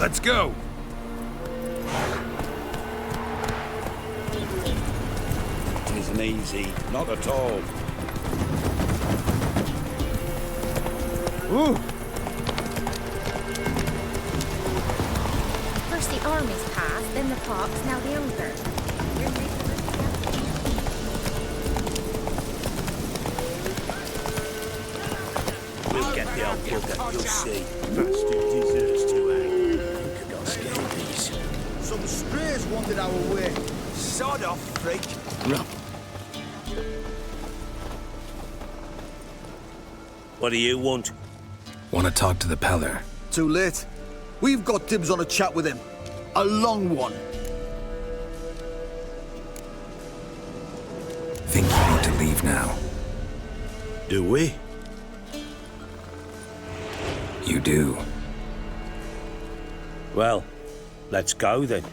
Let's go. It isn't easy, not at all. Ooh. First the armies passed, then the pox, now the ogre. We'll get the old bugger, you'll see. Bastard deserves to hang. Look at those scabies. Some strays wandered our way. Sod off, freak. What do you want? Want to talk to the Peller. Too late. We've got dibs on a chat with him. A long one. Think you need to leave now. Do we? You do. Well, let's go then.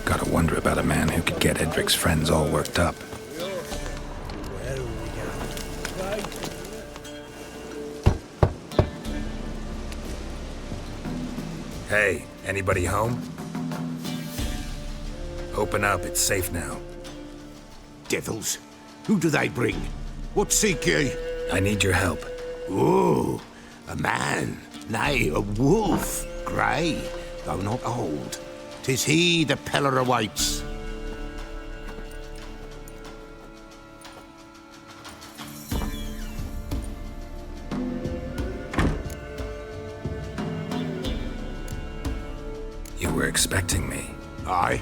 Gotta wonder about a man who could get Edric's friends all worked up. Where are we going? Hey, anybody home? Open up, it's safe now. Devils. Who do they bring? What seek ye? I need your help. Oh, a man. Nay, a wolf. Grey, though not old. 'Tis he the Peller awaits. You were expecting me. Aye,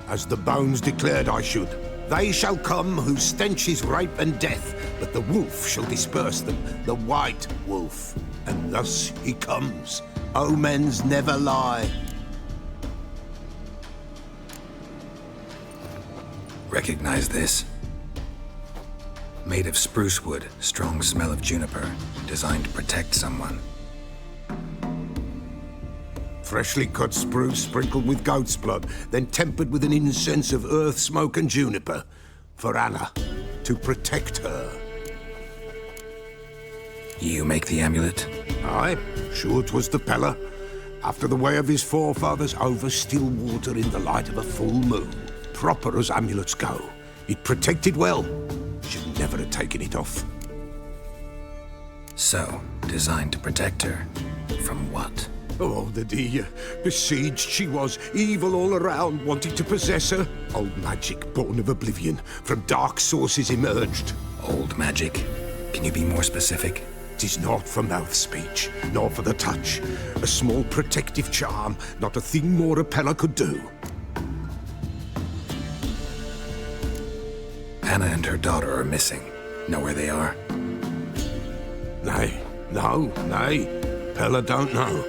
as the bones declared I should. They shall come whose stench is rape and death, but the wolf shall disperse them, the white wolf. And thus he comes. Omens never lie. Recognize this? Made of spruce wood, strong smell of juniper, designed to protect someone. Freshly cut spruce sprinkled with goat's blood, then tempered with an incense of earth, smoke and juniper. For Anna, to protect her. You make the amulet? Aye, sure 'twas the Peller. After the way of his forefathers, over still water in the light of a full moon. Proper as amulets go. It protected well. Should never have taken it off. So, designed to protect her. From what? Oh, the dear. Besieged she was, evil all around, wanting to possess her. Old magic, born of oblivion, from dark sources emerged. Old magic? Can you be more specific? 'Tis not for mouth speech, nor for the touch. A small protective charm, not a thing more a Peller could do. Anna and her daughter are missing. Know where they are? Nay, nay. Peller don't know.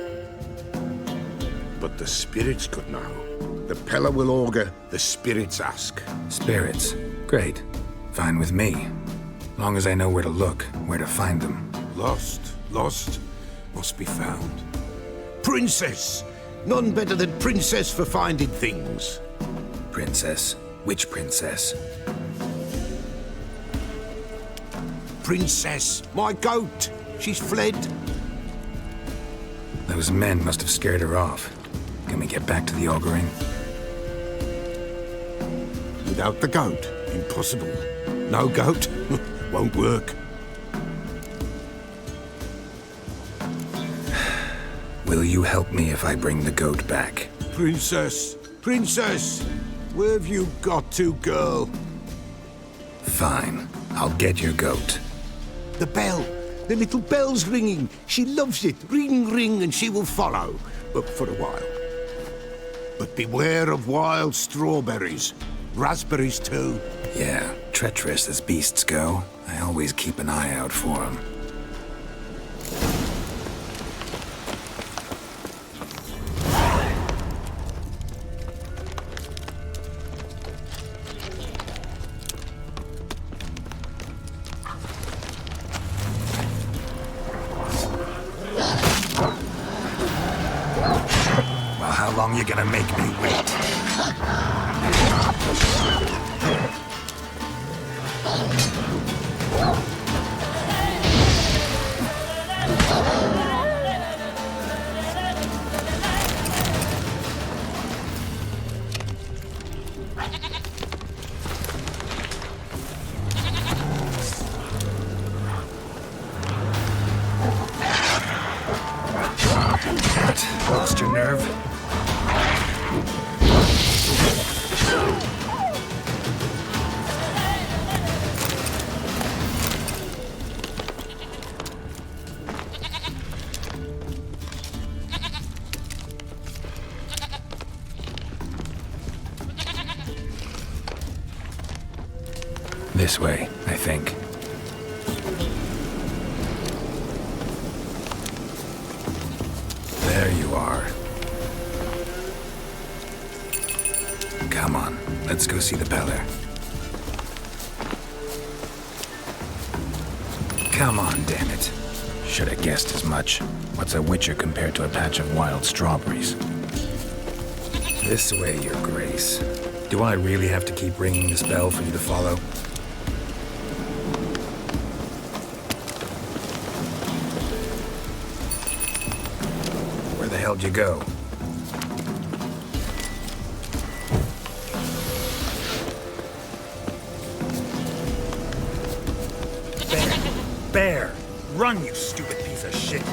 But the spirits could know. The Peller will augur, the spirits ask. Spirits. Great. Fine with me. Long as I know where to look, where to find them. Lost, must be found. Princess! None better than Princess for finding things. Princess? Which princess? Princess, my goat! She's fled. Those men must have scared her off. Can we get back to the auguring? Without the goat, impossible. No goat, won't work. Will you help me if I bring the goat back? Princess, where have you got to, girl? Fine. I'll get your goat. The bell, the little bell's ringing. She loves it. Ring, ring, and she will follow. But for a while. But beware of wild strawberries. Raspberries, too. Yeah, treacherous as beasts go. I always keep an eye out for them. Well, how long you gonna make me wait? Lost your nerve? This way, I think. There you are. Come on, let's go see the Peller. Come on, damn it. Should have guessed as much. What's a witcher compared to a patch of wild strawberries? This way, Your Grace. Do I really have to keep ringing this bell for you to follow? Where the hell'd you go? Bear! Run, you stupid piece of shit!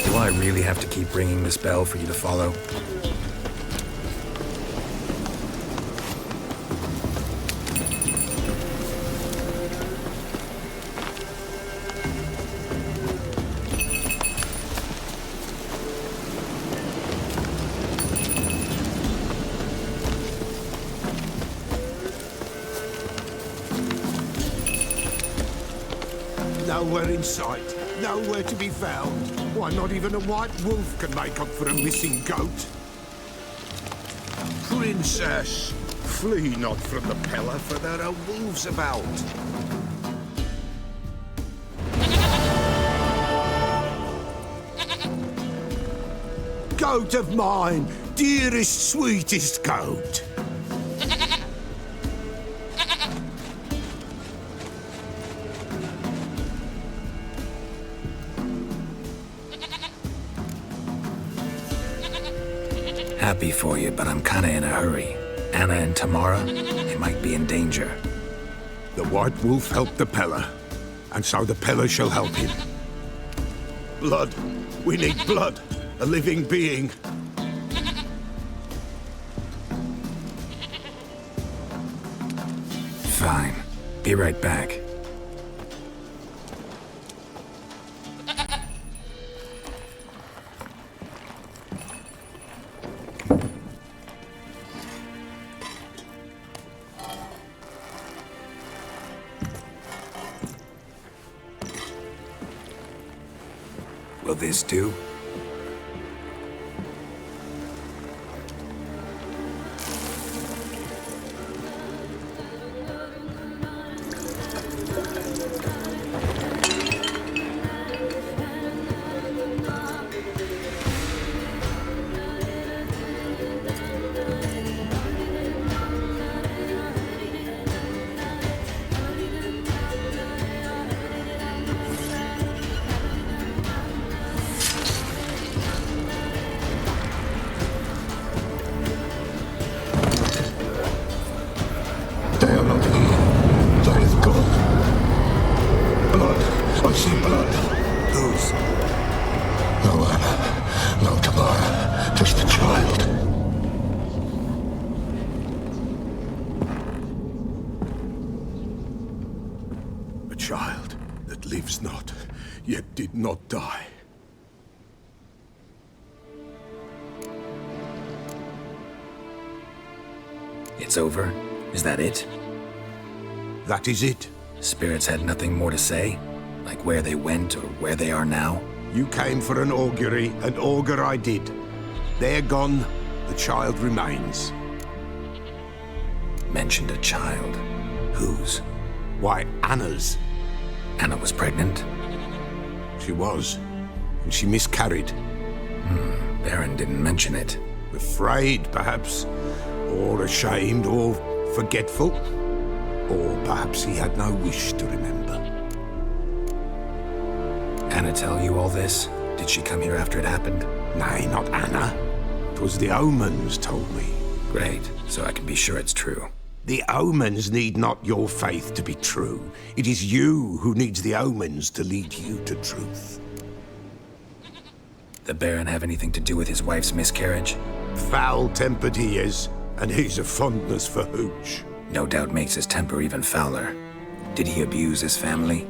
Do I really have to keep ringing this bell for you to follow? Nowhere in sight, nowhere to be found. Why, not even a white wolf can make up for a missing goat. Princess, flee not from the Peller, for there are wolves about. Goat of mine, dearest, sweetest goat. Happy for you, but I'm kinda in a hurry. Anna and Tamara, they might be in danger. The white wolf helped the Peller, and so the Peller shall help him. Blood. We need blood. A living being. Fine. Be right back. Will this do? They are not here. They have gone. Blood. I see blood. Whose? No Anna. No Tamara. Just a child. A child that lives not, yet did not die. It's over? Is that it? That is it. Spirits had nothing more to say? Like where they went or where they are now? You came for an augury, and augur I did. They're gone, the child remains. Mentioned a child. Whose? Why, Anna's. Anna was pregnant? She was. And she miscarried. Baron didn't mention it. Afraid, perhaps. Or ashamed, or forgetful. Or perhaps he had no wish to remember. Anna tell you all this? Did she come here after it happened? Nay, not Anna. 'Twas the omens told me. Great, so I can be sure it's true. The omens need not your faith to be true. It is you who needs the omens to lead you to truth. The Baron have anything to do with his wife's miscarriage? Foul-tempered he is, and he's a fondness for hooch. No doubt makes his temper even fouler. Did he abuse his family?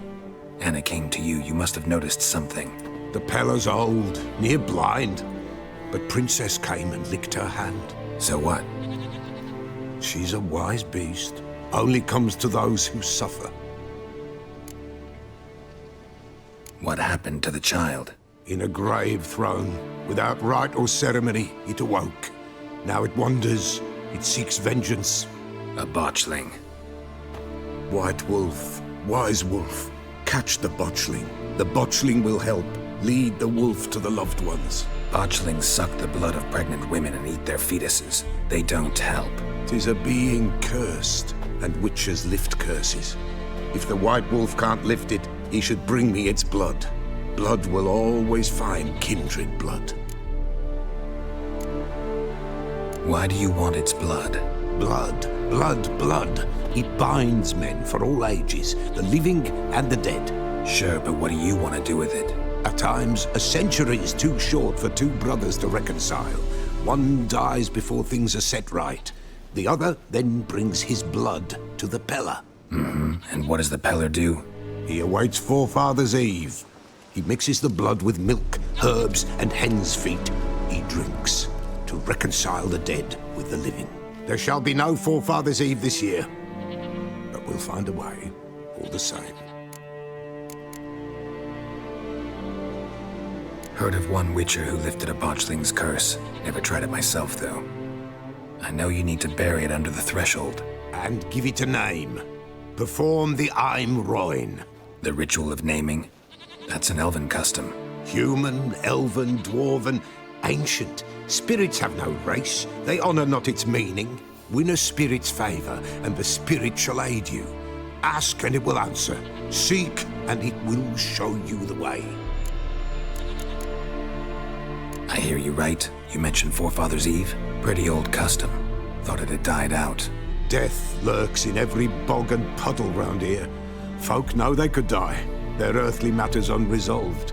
Anna came to you, you must have noticed something. The Pella's old, near blind, but Princess came and licked her hand. So what? She's a wise beast, only comes to those who suffer. What happened to the child? In a grave thrown, without rite or ceremony, it awoke. Now it wanders, it seeks vengeance. A botchling. White wolf, wise wolf, catch the botchling. The botchling will help, lead the wolf to the loved ones. Botchlings suck the blood of pregnant women and eat their fetuses. They don't help. 'Tis a being cursed, and witches lift curses. If the white wolf can't lift it, he should bring me its blood. Blood will always find kindred blood. Why do you want its blood? Blood, blood, blood. It binds men for all ages, the living and the dead. Sure, but what do you want to do with it? At times, a century is too short for two brothers to reconcile. One dies before things are set right. The other then brings his blood to the Pella. And what does the Peller do? He awaits Forefathers' Eve. He mixes the blood with milk, herbs, and hen's feet. He drinks to reconcile the dead with the living. There shall be no Forefathers' Eve this year, but we'll find a way, all the same. Heard of one witcher who lifted a botchling's curse. Never tried it myself, though. I know you need to bury it under the threshold. And give it a name. Perform the Aim Roin. The ritual of naming? That's an elven custom. Human, elven, dwarven, ancient. Spirits have no race. They honor not its meaning. Win a spirit's favor, and the spirit shall aid you. Ask, and it will answer. Seek, and it will show you the way. I hear you right. You mentioned Forefathers' Eve? Pretty old custom. Thought it had died out. Death lurks in every bog and puddle round here. Folk know they could die, their earthly matters unresolved.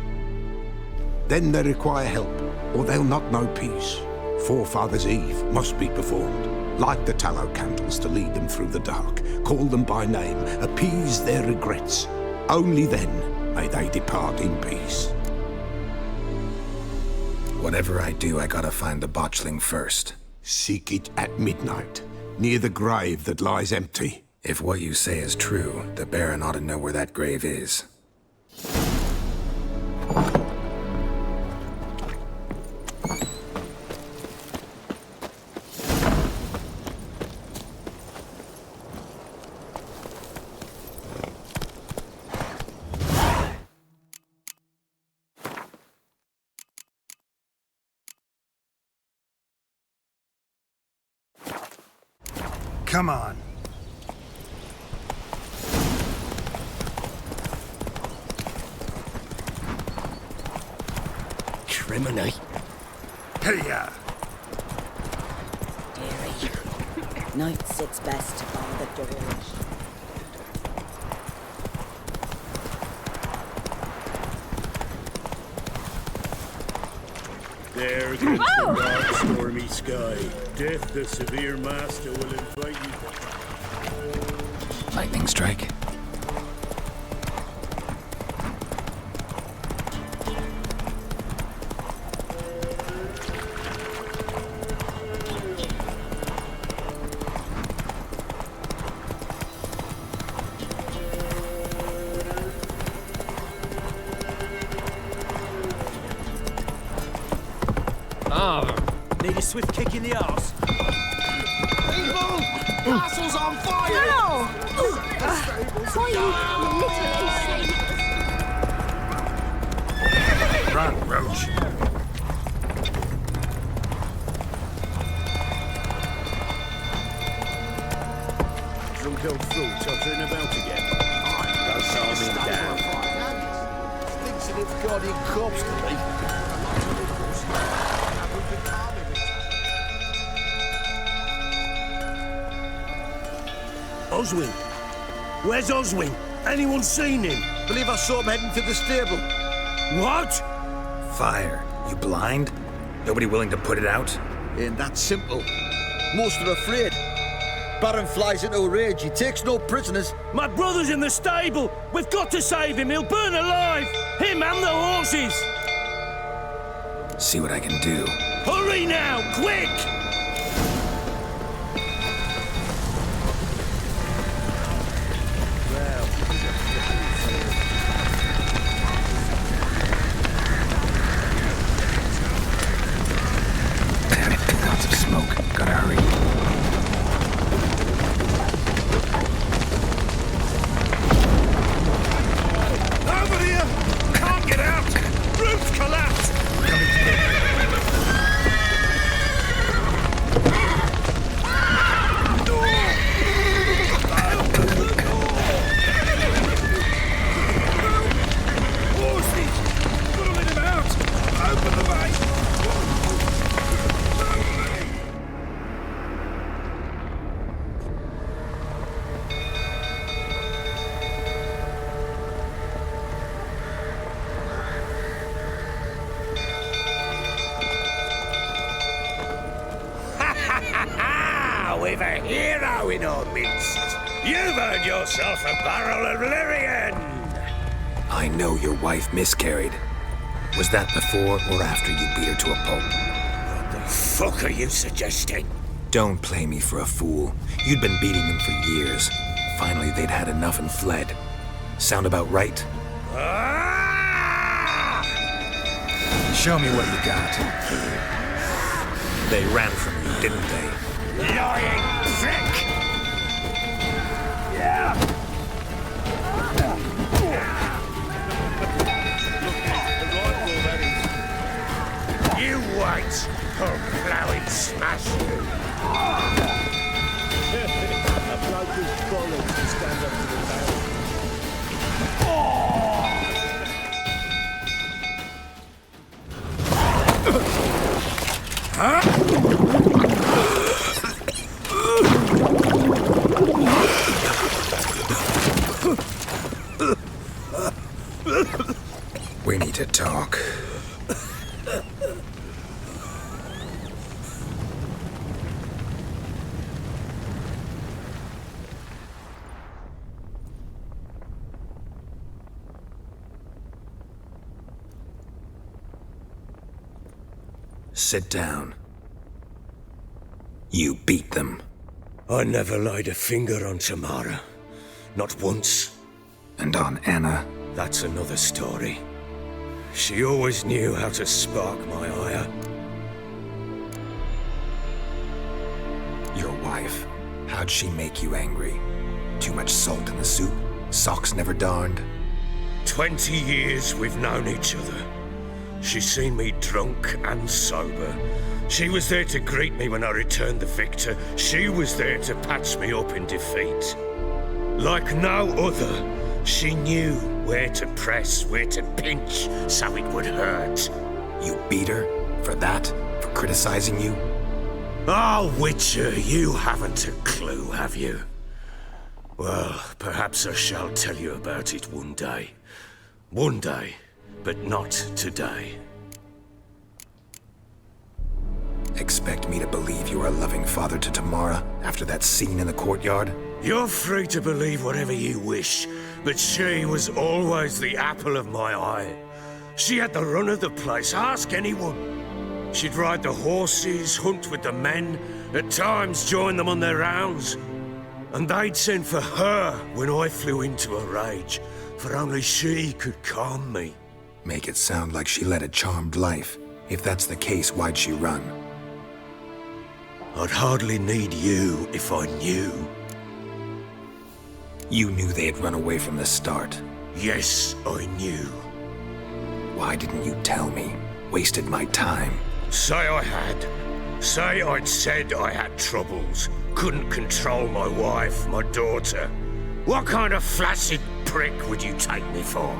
Then they require help, or they'll not know peace. Forefathers' Eve must be performed. Light the tallow candles to lead them through the dark. Call them by name, appease their regrets. Only then may they depart in peace. Whatever I do, I gotta find the botchling first. Seek it at midnight, near the grave that lies empty. If what you say is true, the Baron ought to know where that grave is. Come on. Criminy. Hey-ya! Dearie. Night sits best by the doors. There goes the dark, stormy sky. Death, the severe master, will invite you to... Lightning strike? Need a swift kick in the arse. castle's on fire! No! Why you literally say Run, Roach. Drunk old fool tottering about again. Don't calm him down. Thinks an Nilfgaardian corpse to me. Oswin? Where's Oswin? Anyone seen him? Believe I saw him heading to the stable. What? Fire. You blind? Nobody willing to put it out? Ain't that simple. Most are afraid. Baron flies into a rage. He takes no prisoners. My brother's in the stable. We've got to save him. He'll burn alive. Him and the horses. See what I can do. Hurry now, quick! Lots of smoke. Gotta hurry. Over here! Can't get out! Roof collapsed! Horses! Put them in him out! Open the way! We've a hero in our midst. You've earned yourself a barrel of Lyrian. I know your wife miscarried. Was that before or after you beat her to a pulp? What the fuck are you suggesting? Don't play me for a fool. You'd been beating them for years. Finally, they'd had enough and fled. Sound about right? Ah! Show me what you got. They ran from you, didn't they? Lying prick! Yeah! You wait, or plowing smash you! A bloke with bollocks to stand up to the barrel. We need to talk. Sit down. You beat them. I never laid a finger on Tamara. Not once. And on Anna. That's another story. She always knew how to spark my ire. Your wife. How'd she make you angry? Too much salt in the soup? Socks never darned? 20 years we've known each other. She's seen me drunk and sober. She was there to greet me when I returned the victor. She was there to patch me up in defeat. Like no other, she knew where to press, where to pinch, so it would hurt. You beat her? For that? For criticizing you? Oh, Witcher, you haven't a clue, have you? Well, perhaps I shall tell you about it one day. One day, but not today. Expect me to believe you are a loving father to Tamara after that scene in the courtyard? You're free to believe whatever you wish, but she was always the apple of my eye. She had the run of the place, ask anyone. She'd ride the horses, hunt with the men, at times join them on their rounds. And they'd send for her when I flew into a rage, for only she could calm me. Make it sound like she led a charmed life. If that's the case, why'd she run? I'd hardly need you if I knew. You knew they had run away from the start. Yes, I knew. Why didn't you tell me? Wasted my time. Say I had. Say I'd said I had troubles. Couldn't control my wife, my daughter. What kind of flaccid prick would you take me for?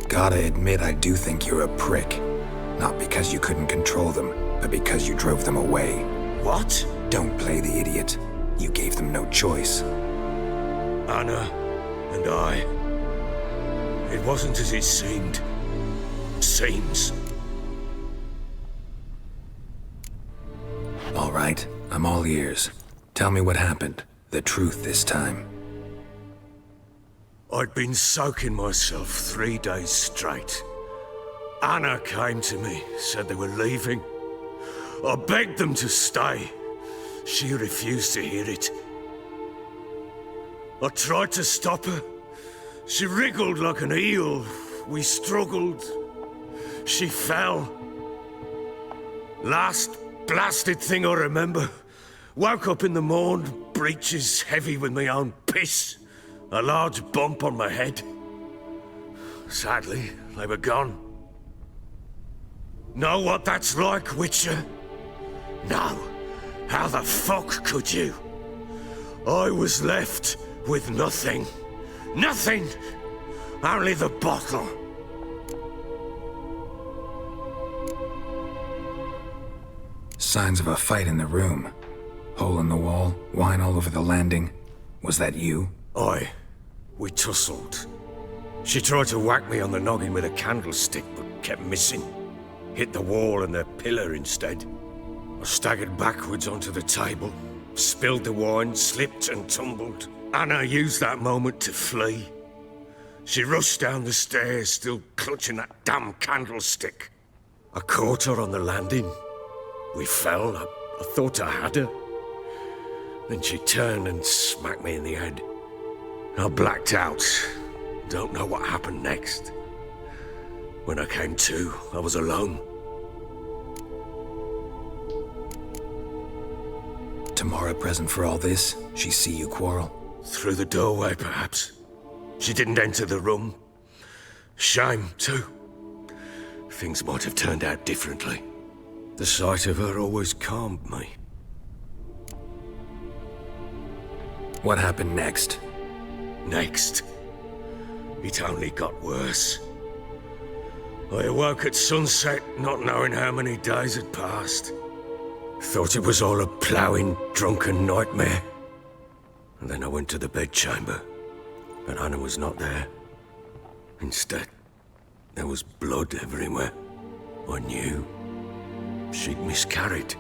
Gotta admit, I do think you're a prick. Not because you couldn't control them, but because you drove them away. What? Don't play the idiot. You gave them no choice. Anna and I. It wasn't as it seemed. Seems. All right, I'm all ears. Tell me what happened. The truth this time. I'd been soaking myself 3 days straight. Anna came to me, said they were leaving. I begged them to stay. She refused to hear it. I tried to stop her. She wriggled like an eel. We struggled. She fell. Last blasted thing I remember. Woke up in the morn, breeches heavy with my own piss. A large bump on my head. Sadly, they were gone. Know what that's like, Witcher? No. How the fuck could you? I was left with nothing. Nothing! Only the bottle. Signs of a fight in the room. Hole in the wall, wine all over the landing. Was that you? Aye. We tussled. She tried to whack me on the noggin with a candlestick, but kept missing. Hit the wall and the pillar instead. I staggered backwards onto the table, spilled the wine, slipped and tumbled. Anna used that moment to flee. She rushed down the stairs, still clutching that damn candlestick. I caught her on the landing. We fell. I thought I had her. Then she turned and smacked me in the head. I blacked out. Don't know what happened next. When I came to, I was alone. Tamara present for all this? She see you quarrel? Through the doorway, perhaps. She didn't enter the room. Shame, too. Things might have turned out differently. The sight of her always calmed me. What happened next? Next, it only got worse. I awoke at sunset, not knowing how many days had passed. Thought it was all a ploughing, drunken nightmare. And then I went to the bedchamber, but Anna was not there. Instead, there was blood everywhere. I knew she'd miscarried.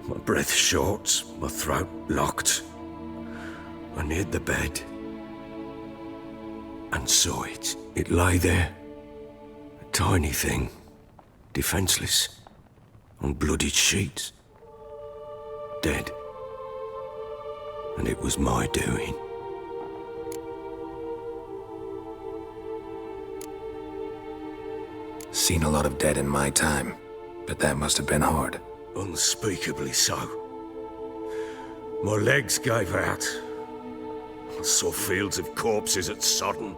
My breath short, my throat locked. I neared the bed and saw it. It lay there, a tiny thing, defenseless, on bloodied sheets, dead. And it was my doing. Seen a lot of dead in my time, but that must have been hard. Unspeakably so. My legs gave out. I saw fields of corpses at Sodden.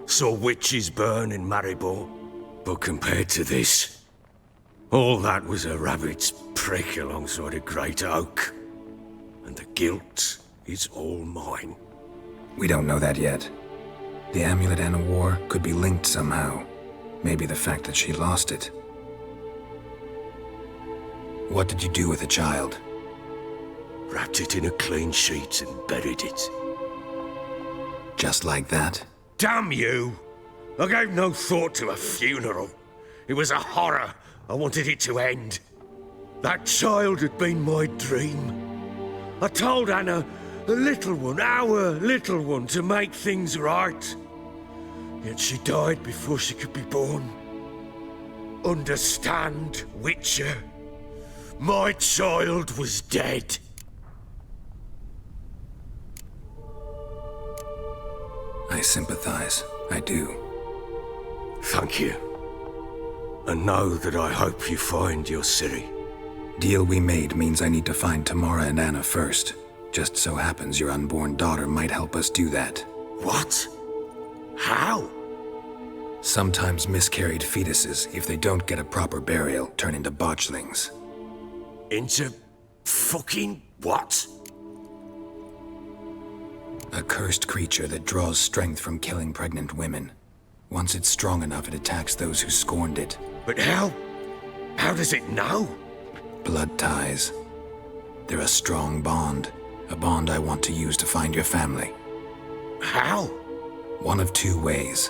Saw witches burn in Maribor. But compared to this, all that was a rabbit's prick alongside a great oak. And the guilt is all mine. We don't know that yet. The amulet Anna wore could be linked somehow. Maybe the fact that she lost it. What did you do with the child? Wrapped it in a clean sheet and buried it. Just like that? Damn you! I gave no thought to a funeral. It was a horror. I wanted it to end. That child had been my dream. I told Anna, the little one, our little one, to make things right. Yet she died before she could be born. Understand, Witcher? My child was dead. I sympathize. I do. Thank you. And know that I hope you find your Ciri. Deal we made means I need to find Tamara and Anna first. Just so happens your unborn daughter might help us do that. What? How? Sometimes miscarried fetuses, if they don't get a proper burial, turn into botchlings. Into fucking what? A cursed creature that draws strength from killing pregnant women. Once it's strong enough, it attacks those who scorned it. But how? How does it know? Blood ties. They're a strong bond. A bond I want to use to find your family. How? One of two ways.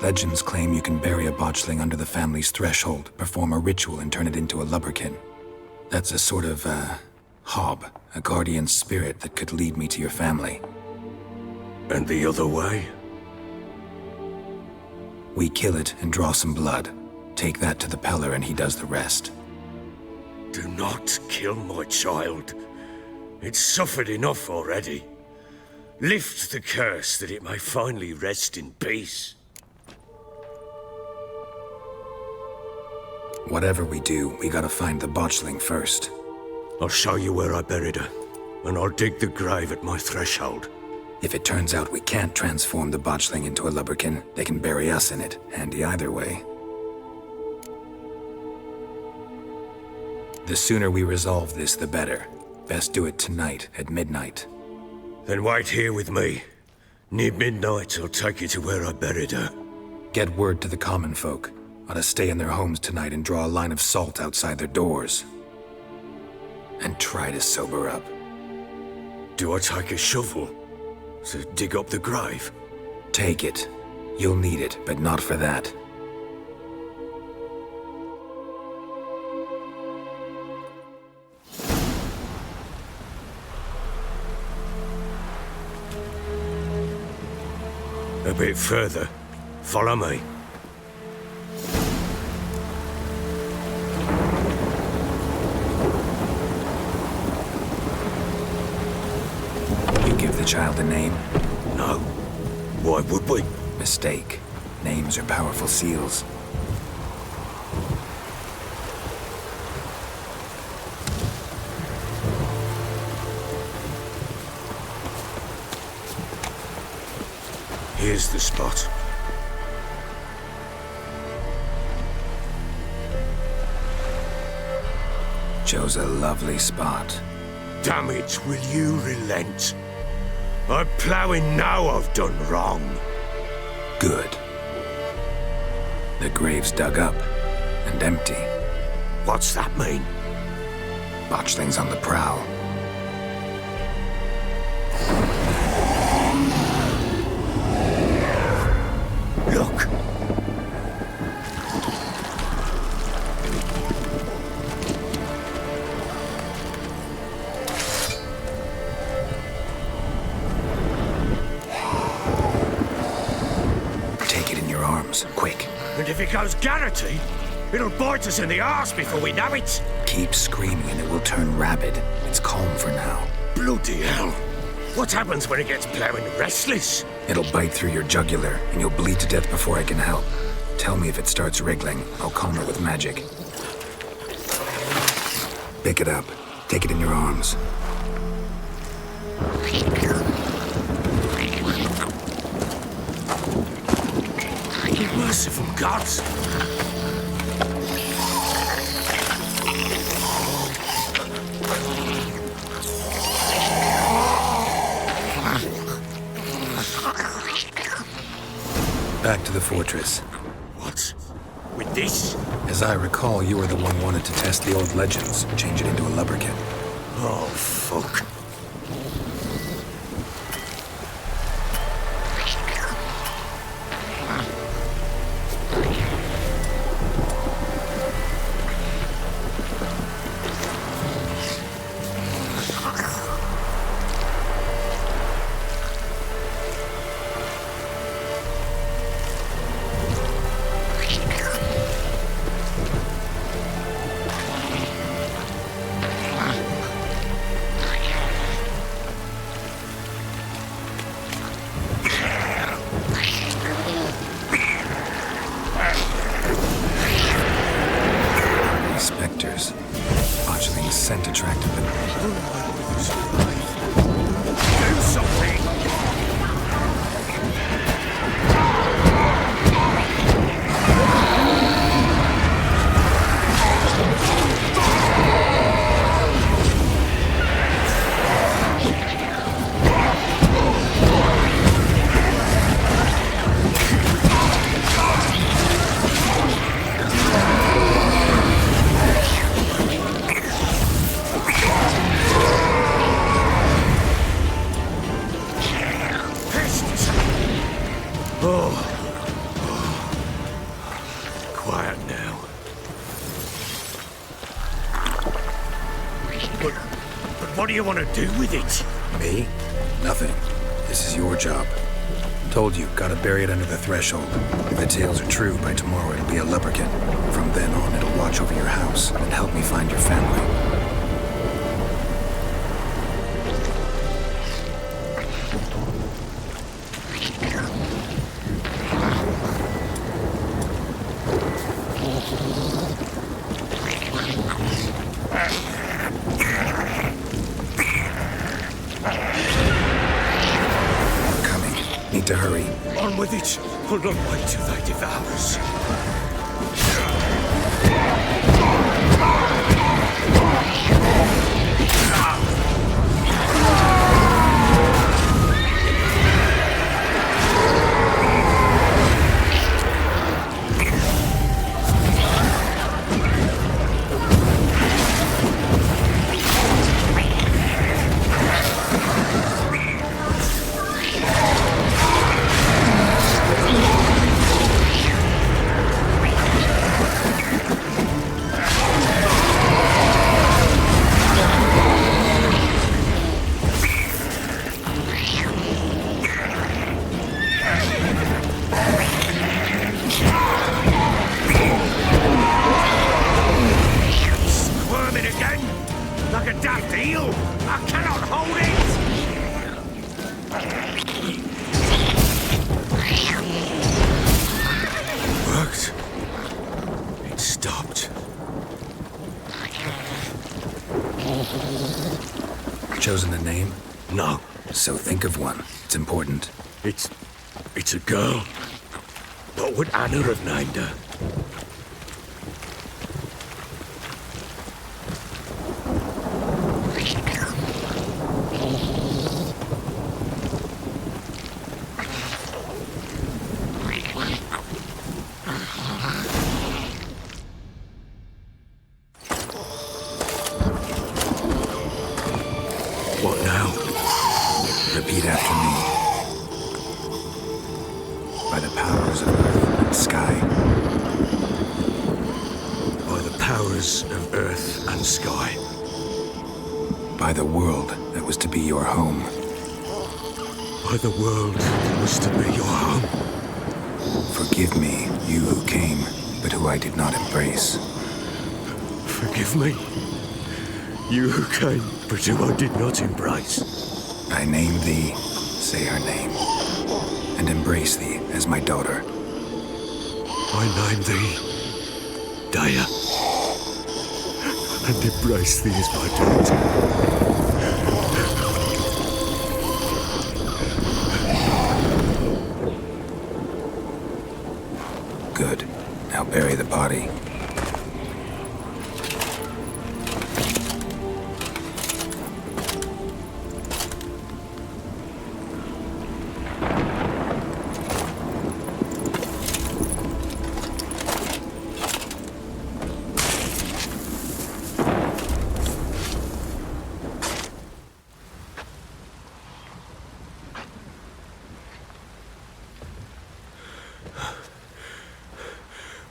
Legends claim you can bury a botchling under the family's threshold, perform a ritual and turn it into a lubberkin. That's a sort of, hob, a guardian spirit that could lead me to your family. And the other way? We kill it and draw some blood. Take that to the Peller and he does the rest. Do not kill my child. It's suffered enough already. Lift the curse that it may finally rest in peace. Whatever we do, we gotta find the botchling first. I'll show you where I buried her, and I'll dig the grave at my threshold. If it turns out we can't transform the botchling into a lubberkin, they can bury us in it. Handy either way. The sooner we resolve this, the better. Best do it tonight, at midnight. Then wait here with me. Near midnight, I'll take you to where I buried her. Get word to the common folk. Ought to stay in their homes tonight and draw a line of salt outside their doors. And try to sober up. Do I take a shovel to dig up the grave? Take it. You'll need it, but not for that. A bit further. Follow me. You give the child a name? No. Why would we? Mistake. Names are powerful seals. Here's the spot. Chose a lovely spot. Damn it, will you relent? I'm ploughing now I've done wrong. Good. The grave's dug up and empty. What's that mean? Botchling's on the prowl. Look! Take it in your arms, quick. And if it goes Garrity, it'll bite us in the arse before we know it. Keep screaming and it will turn rabid. It's calm for now. Bloody hell. What happens when it gets ploughing restless? It'll bite through your jugular, and you'll bleed to death before I can help. Tell me if it starts wriggling. I'll calm it with magic. Pick it up. Take it in your arms. Merciful gods! Back to the fortress. What? With this? As I recall, you were the one wanted to test the old legends, change it into a lubberkin. Oh, fuck. scent attractive, but Do something! Quiet now. But what do you want to do with it? me? Nothing. This is your job. Told you, gotta bury it under the threshold. If the tales are true, by tomorrow it'll be a leprechaun. From then on, it'll watch over your house and help me find your family. Need to hurry. On with it. We'll not wait till they devour us. Chosen a name? No. So think of one. It's important. It's a girl. What would Anna have named her? What now? Repeat after me. By the powers of earth and sky. By the powers of earth and sky. By the world that was to be your home. By the world that was to be your home. Forgive me, you who came, but who I did not embrace. Forgive me. You who came, but who I did not embrace. I name thee, say her name, and embrace thee as my daughter. I name thee, Daya, and embrace thee as my daughter. Good. Now bury the body.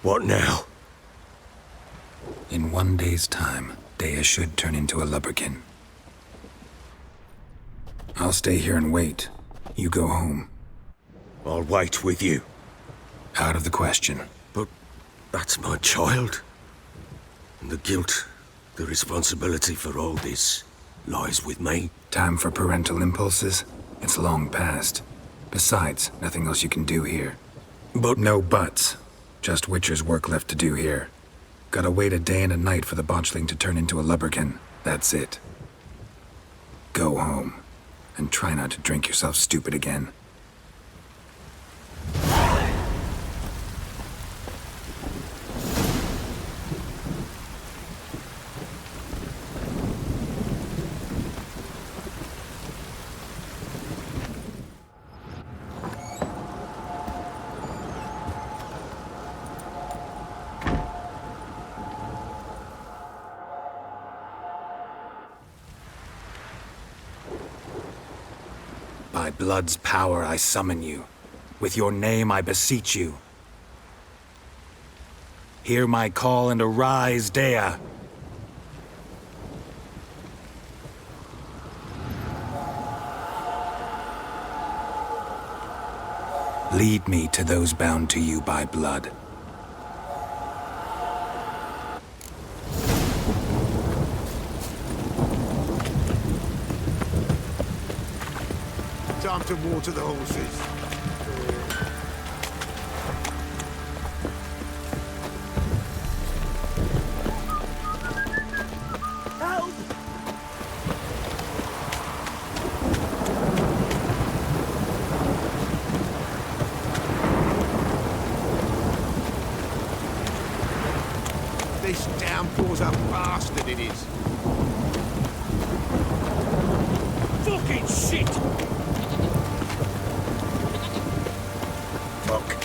What now? In 1 day's time, Daya should turn into a leprechaun. I'll stay here and wait. You go home. I'll wait with you. Out of the question. But that's my child. And the guilt, the responsibility for all this lies with me. Time for parental impulses? It's long past. Besides, nothing else you can do here. But No buts. Just Witcher's work left to do here. Gotta wait a day and a night for the Botchiling to turn into a leprechaun. That's it. Go home, and try not to drink yourself stupid again. By blood's power I summon you. With your name I beseech you. Hear my call and arise, Dea. Lead me to those bound to you by blood. Time to water the horses. Help! This downpour's a bastard, it is. Fucking shit! Fuck.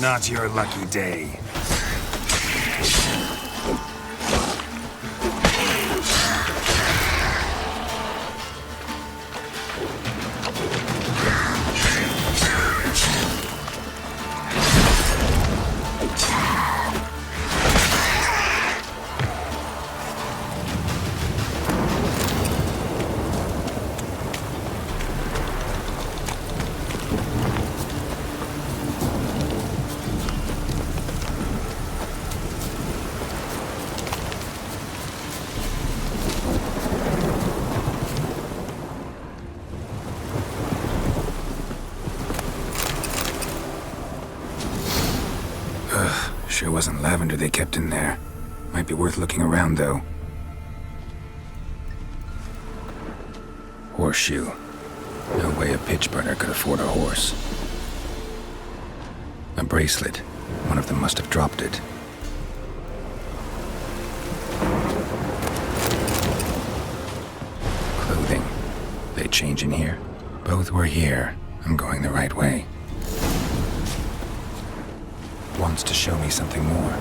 Not your lucky day. Sure wasn't lavender they kept in there. Might be worth looking around, though. Horseshoe. No way a pitch burner could afford a horse. A bracelet. One of them must have dropped it. Clothing. They change in here? Both were here. I'm going the right way. Wants to show me something more.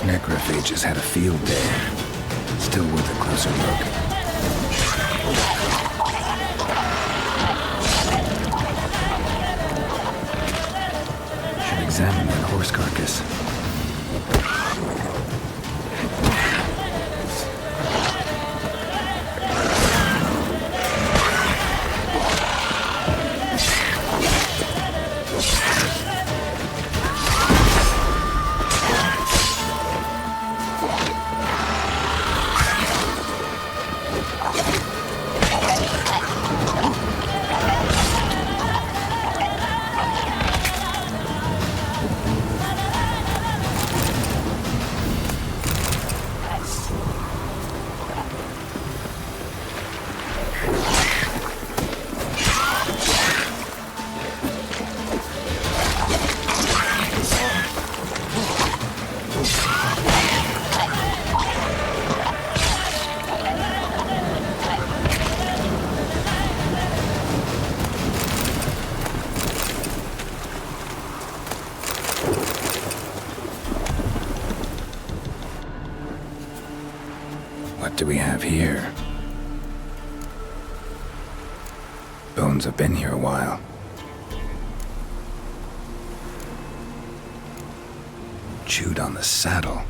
Necrophages had a field day. Still worth a closer look. Should examine that horse carcass. What do we have here? Bones have been here a while. Chewed on the saddle.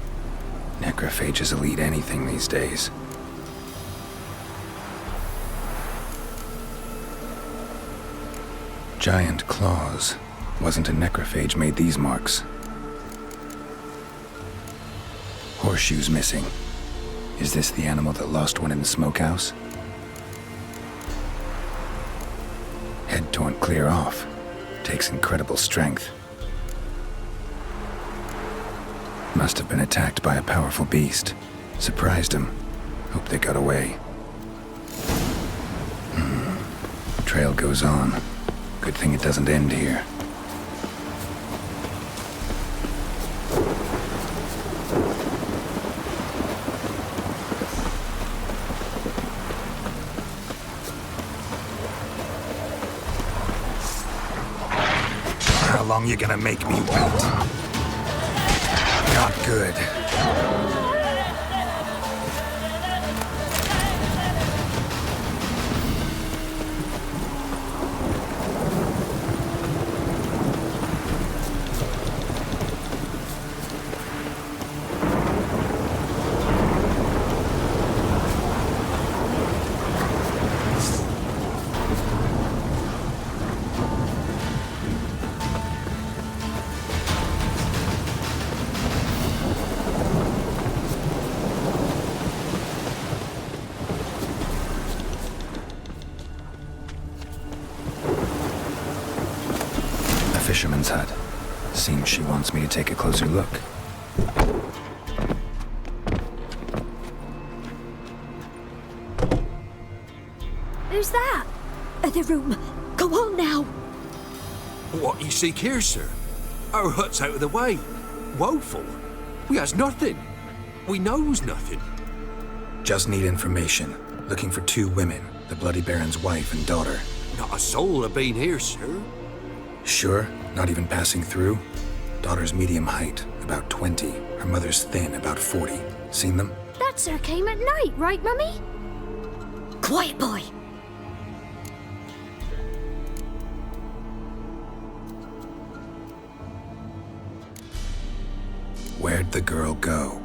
Necrophages will eat anything these days. Giant claws. Wasn't a necrophage made these marks. Horseshoes missing. Is this the animal that lost one in the smokehouse? Head torn clear off. Takes incredible strength. Must have been attacked by a powerful beast. Surprised him. Hope they got away. Trail goes on. Good thing it doesn't end here. How long you gonna make me wait? Not good. Fisherman's hut. Seems she wants me to take a closer look. Who's that? The room. Go on now. What you seek here, sir? Our hut's out of the way. Woeful. We has nothing. We knows nothing. Just need information. Looking for 2 women, the Bloody Baron's wife and daughter. Not a soul have been here, sir. Sure? Not even passing through? Daughter's medium height, about 20. Her mother's thin, about 40. Seen them? That sir came at night, right, Mummy? Quiet, boy. Where'd the girl go?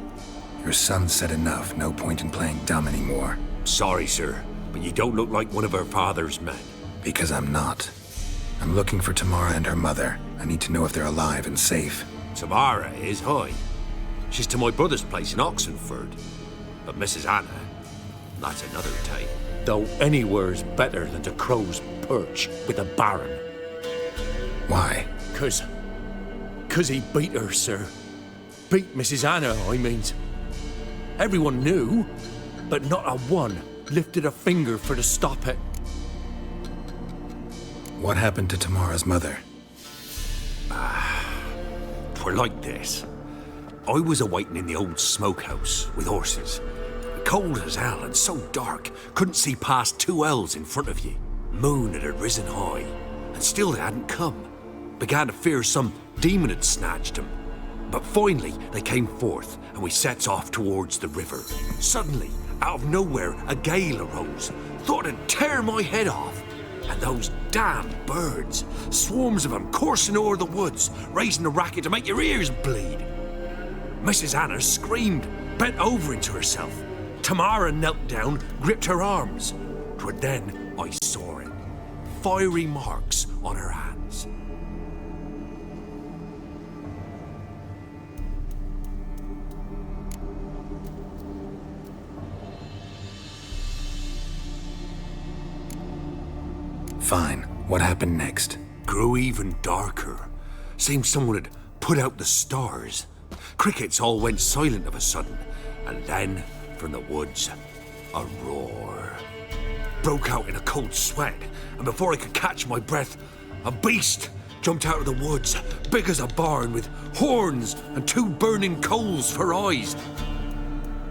Your son said enough, no point in playing dumb anymore. Sorry, sir, but you don't look like one of her father's men. Because I'm not. I'm looking for Tamara and her mother. I need to know if they're alive and safe. Tamara is, hi. She's to my brother's place in Oxenford. But Mrs. Anna, that's another tale. Though anywhere's better than to Crow's Perch with the Baron. Why? 'Cause he beat her, sir. Beat Mrs. Anna, I means. Everyone knew, but not a one lifted a finger for to stop it. What happened to Tamara's mother? 'Twere like this. I was awaiting in the old smokehouse with horses. Cold as hell and so dark, couldn't see past 2 ells in front of you. Moon had risen high, and still they hadn't come. Began to fear some demon had snatched them. But finally, they came forth, and we sets off towards the river. Suddenly, out of nowhere, a gale arose. Thought it'd tear my head off. And those damned birds, swarms of them coursing o'er the woods, raising a racket to make your ears bleed. Mrs. Anna screamed, bent over into herself. Tamara knelt down, gripped her arms. 'Twere then I saw it. Fiery marks on her hands. Fine. What happened next? Grew even darker. Seemed someone had put out the stars. Crickets all went silent of a sudden, and then, from the woods, a roar. Broke out in a cold sweat, and before I could catch my breath, a beast jumped out of the woods, big as a barn, with horns and 2 burning coals for eyes.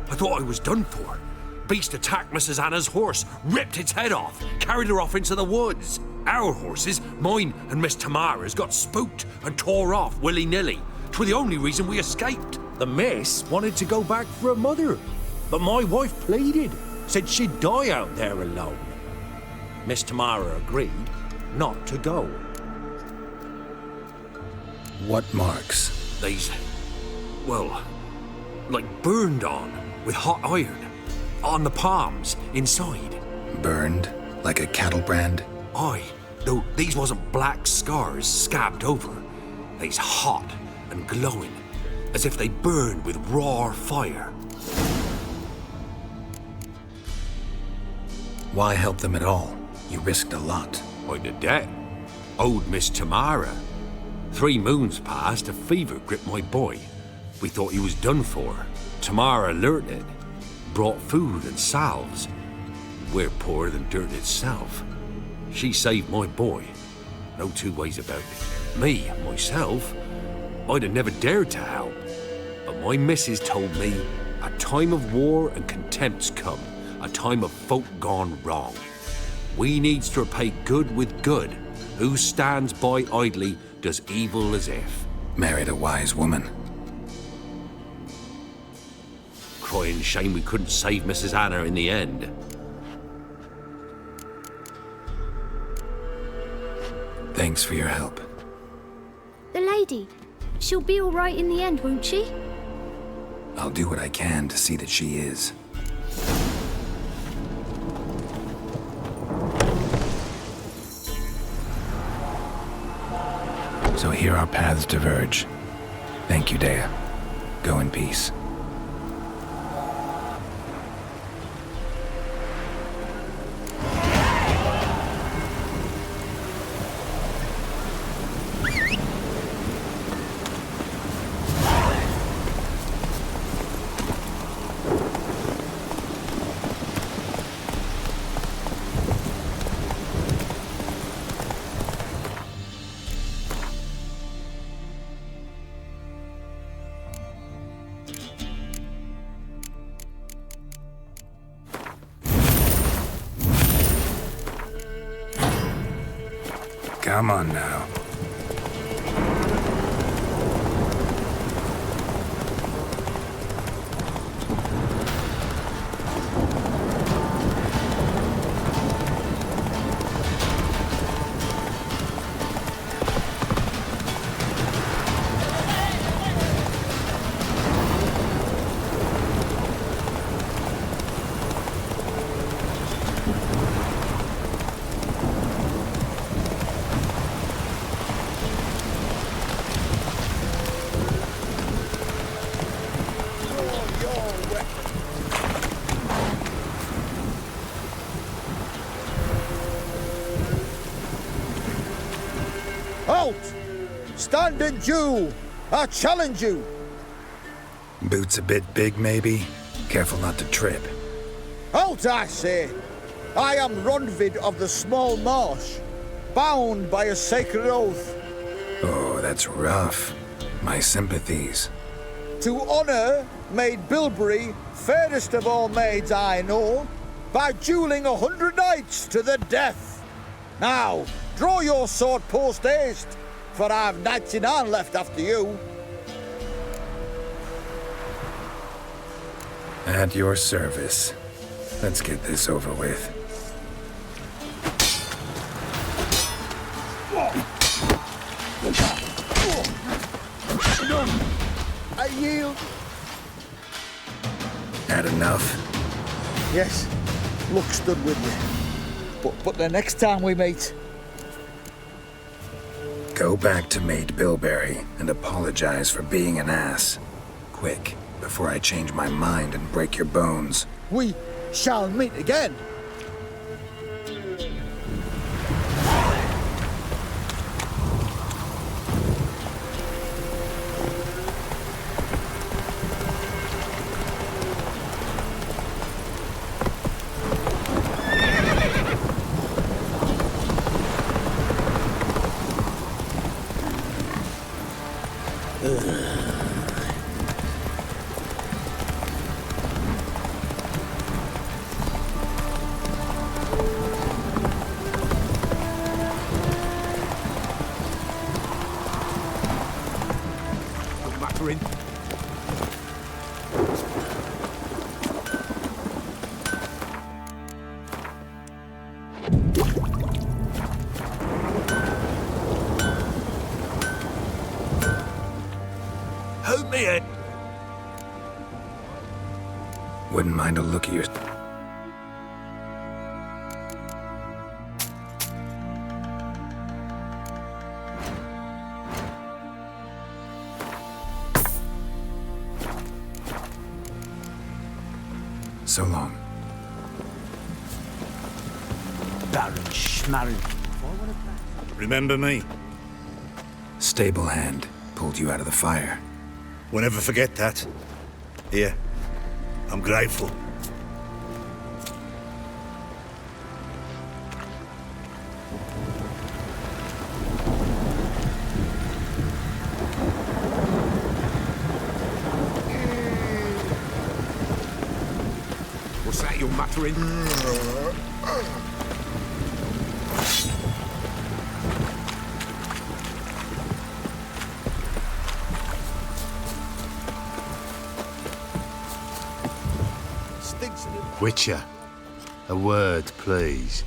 I thought I was done for. Beast attacked Mrs. Anna's horse, ripped its head off, carried her off into the woods. Our horses, mine and Miss Tamara's, got spooked and tore off willy-nilly. 'Twere the only reason we escaped. The miss wanted to go back for her mother. But my wife pleaded, said she'd die out there alone. Miss Tamara agreed not to go. What marks? These, well, like burned on with hot iron. On the palms, inside. Burned? Like a cattle brand? Aye, though these wasn't black scars scabbed over. They's hot and glowing, as if they burned with raw fire. Why help them at all? You risked a lot. I'd a debt. Owed Miss Tamara. 3 moons passed, a fever gripped my boy. We thought he was done for. Tamara alerted. Brought food and salves. We're poorer than dirt itself. She saved my boy. No 2 ways about it. Me, myself, I'd have never dared to help. But my missus told me a time of war and contempt's come. A time of folk gone wrong. We needs to repay good with good. Who stands by idly does evil as if. Married a wise woman. Crying shame we couldn't save Mrs. Anna in the end. Thanks for your help. The lady. She'll be all right in the end, won't she? I'll do what I can to see that she is. So here our paths diverge. Thank you, Dea. Go in peace. Come on now. Halt! Stand and Jew! I challenge you! Boots a bit big, maybe? Careful not to trip. Halt, I say! I am Ronvid of the Small Marsh, bound by a sacred oath. Oh, that's rough. My sympathies. To honour Maid Bilberry, fairest of all maids I know, by duelling 100 knights to the death. Now, draw your sword post haste, for I've 99 left after you. At your service. Let's get this over with. I yield. Had enough? Yes, luck stood with me. But the next time we meet... Go back to Maid Bilberry and apologize for being an ass. Quick, before I change my mind and break your bones. We shall meet again. the head. Wouldn't mind a look at your... So long. Baron Schmarren. Remember me? Stable hand pulled you out of the fire. We'll never forget that. Here, I'm grateful. What's that you're muttering? Witcher, a word, please.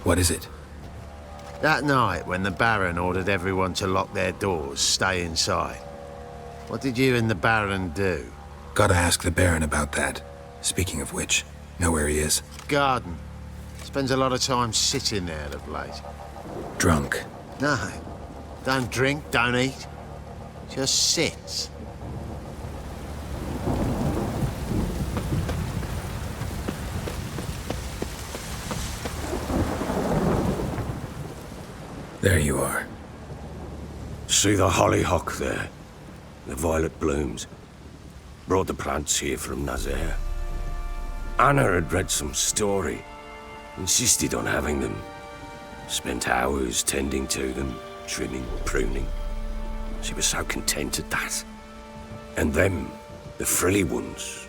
What is it? That night when the Baron ordered everyone to lock their doors, stay inside, what did you and the Baron do? Gotta ask the Baron about that. Speaking of which, know where he is? Garden. Spends a lot of time sitting there of late. Drunk. No, don't drink, don't eat. Just sits. There you are. See the hollyhock there? The violet blooms. Brought the plants here from Nazaire. Anna had read some story. Insisted on having them. Spent hours tending to them, trimming, pruning. She was so content at that. And them, the frilly ones,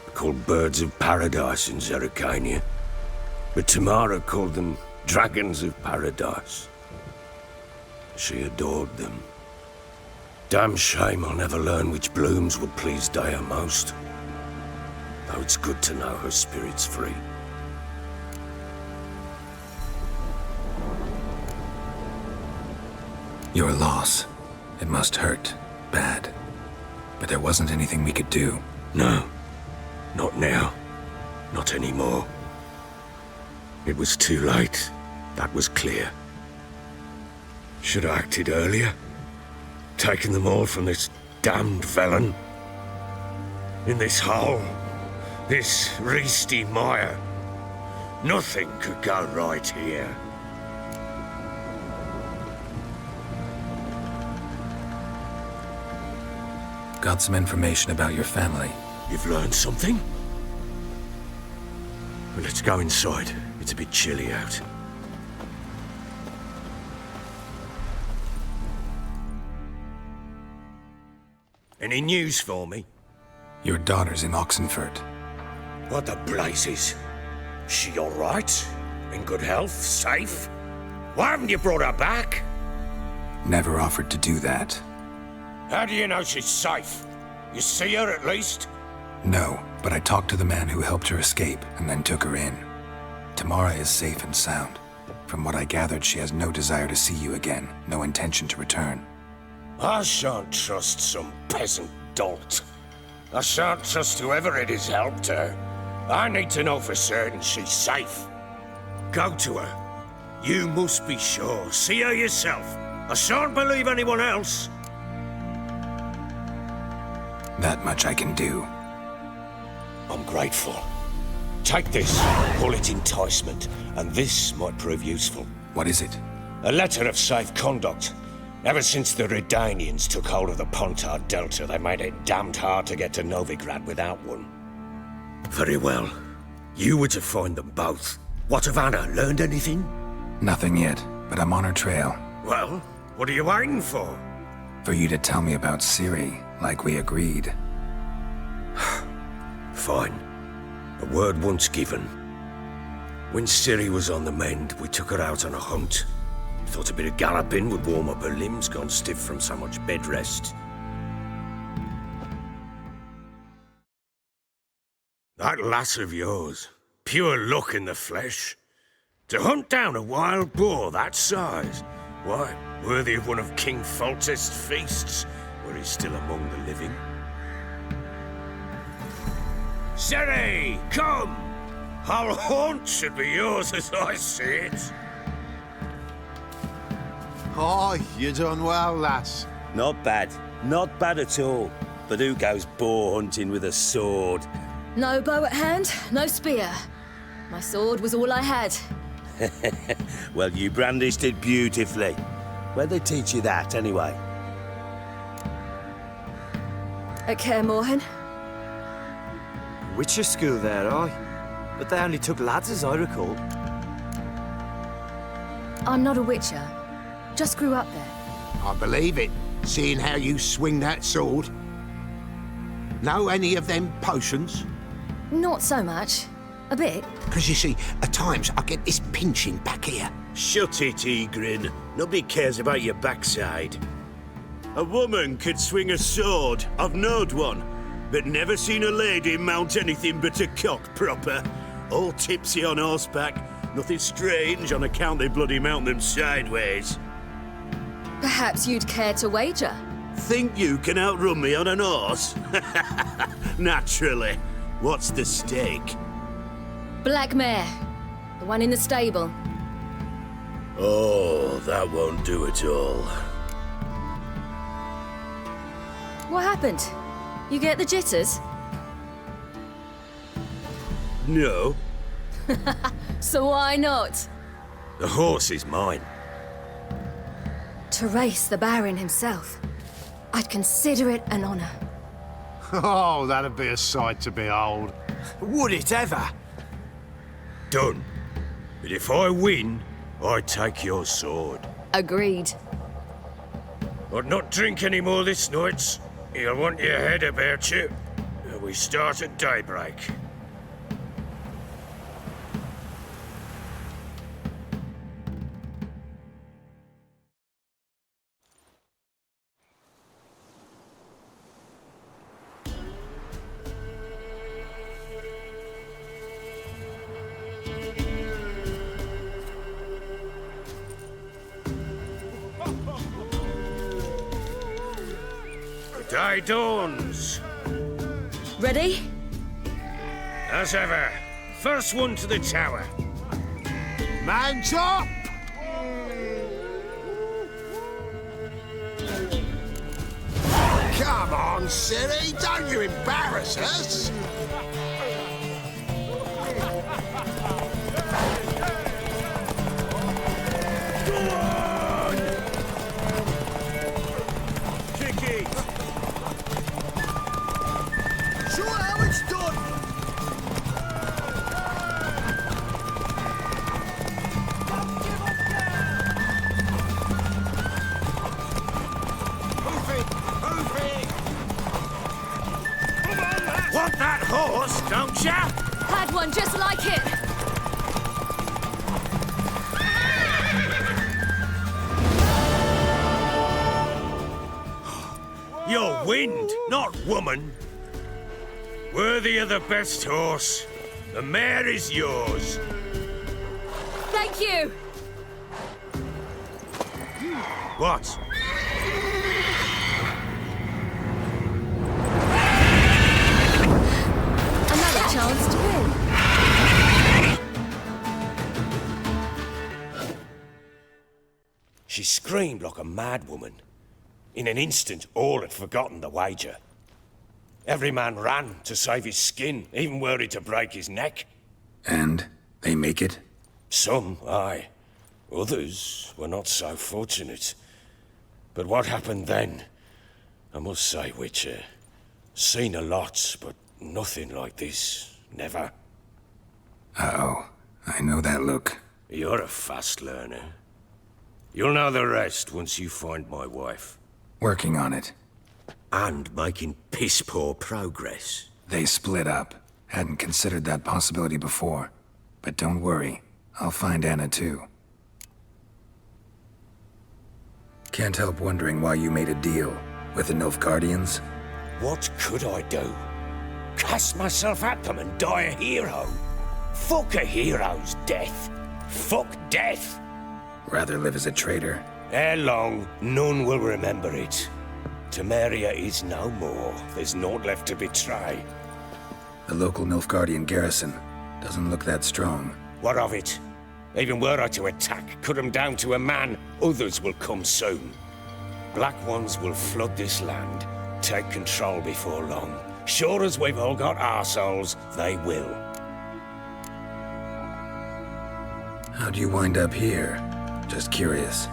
are called birds of paradise in Zerrikania. But Tamara called them dragons of paradise. She adored them. Damn shame I'll never learn which blooms would please Daya most. Though it's good to know her spirit's free. Your loss. It must hurt. Bad. But there wasn't anything we could do. No. Not now. Not anymore. It was too late. That was clear. Should have acted earlier. Taken them all from this damned VELEN. In this hole. This reesty mire. Nothing could go right here. Got some information about your family. You've learned something? Well, let's go inside. It's a bit chilly out. Any news for me? Your daughter's in Oxenfurt. What the blazes? She all right? In good health? Safe? Why haven't you brought her back? Never offered to do that. How do you know she's safe? You see her at least? No, but I talked to the man who helped her escape and then took her in. Tamara is safe and sound. From what I gathered, she has no desire to see you again, no intention to return. I shan't trust some peasant dolt. I shan't trust whoever it is helped her. I need to know for certain she's safe. Go to her. You must be sure. See her yourself. I shan't believe anyone else. That much I can do. I'm grateful. Take this, call it enticement, and this might prove useful. What is it? A letter of safe conduct. Ever since the Redanians took hold of the Pontard Delta, they made it damned hard to get to Novigrad without one. Very well. You were to find them both. What of Anna? Learned anything? Nothing yet, but I'm on her trail. Well, what are you waiting for? For you to tell me about Ciri, like we agreed. Fine. A word once given. When Ciri was on the mend, we took her out on a hunt. Thought a bit of galloping would warm up her limbs, gone stiff from so much bed rest. That lass of yours, pure luck in the flesh. To hunt down a wild boar that size, Why, worthy of one of King Foltest's feasts, were he still among the living. Ciri, come! Our haunt should be yours as I see it. Oh, you done well, lass. Not bad. Not bad at all. But who goes boar hunting with a sword? No bow at hand, no spear. My sword was all I had. Well, you brandished it beautifully. Where'd they teach you that, anyway? At Kaer Morhen. Witcher school there, aye. But they only took lads, as I recall. I'm not a witcher. Just grew up there. I believe it, seeing how you swing that sword. Know any of them potions? Not so much. A bit. Because you see, at times I get this pinching back here. Shut it, Egrin. Nobody cares about your backside. A woman could swing a sword. I've knowed one. But never seen a lady mount anything but a cock proper. All tipsy on horseback. Nothing strange on account they bloody mount them sideways. Perhaps you'd care to wager? Think you can outrun me on an horse? Naturally. What's the stake? Black mare. The one in the stable. Oh, that won't do at all. What happened? You get the jitters? No. So why not? The horse is mine. To race the Baron himself. I'd consider it an honor. Oh, that'd be a sight to behold. Would it ever? Done. But if I win, I take your sword. Agreed. I'd not drink any more this night. You'll want your head about you. We start at daybreak. The day dawns. Ready? As ever, first one to the tower. Man's up! Come on, Ciri, don't you embarrass us! Show how it's done! Want that horse, don't ya? Had one just like it. You're wind, not woman. Worthy of the best horse. The mare is yours. Thank you. What? Another chance to win. She screamed like a mad woman. In an instant, all had forgotten the wager. Every man ran to save his skin, even were he to break his neck. And they make it? Some, aye. Others were not so fortunate. But what happened then? I must say, Witcher, seen a lot, but nothing like this. Never. Uh-oh. I know that look. You're a fast learner. You'll know the rest once you find my wife. Working on it. And making piss-poor progress. They split up. Hadn't considered that possibility before. But don't worry. I'll find Anna too. Can't help wondering why you made a deal with the NILFGAARDIANs. What could I do? Cast myself at them and die a hero? Fuck a hero's death. Fuck death. Rather live as a traitor. Ere long, none will remember it. Temeria is no more. There's naught left to betray. The local Nilfgaardian garrison doesn't look that strong. What of it? Even were I to attack, cut them down to a man, others will come soon. Black Ones will flood this land, take control before long. Sure as we've all got arseholes, they will. How'd you wind up here? Just curious.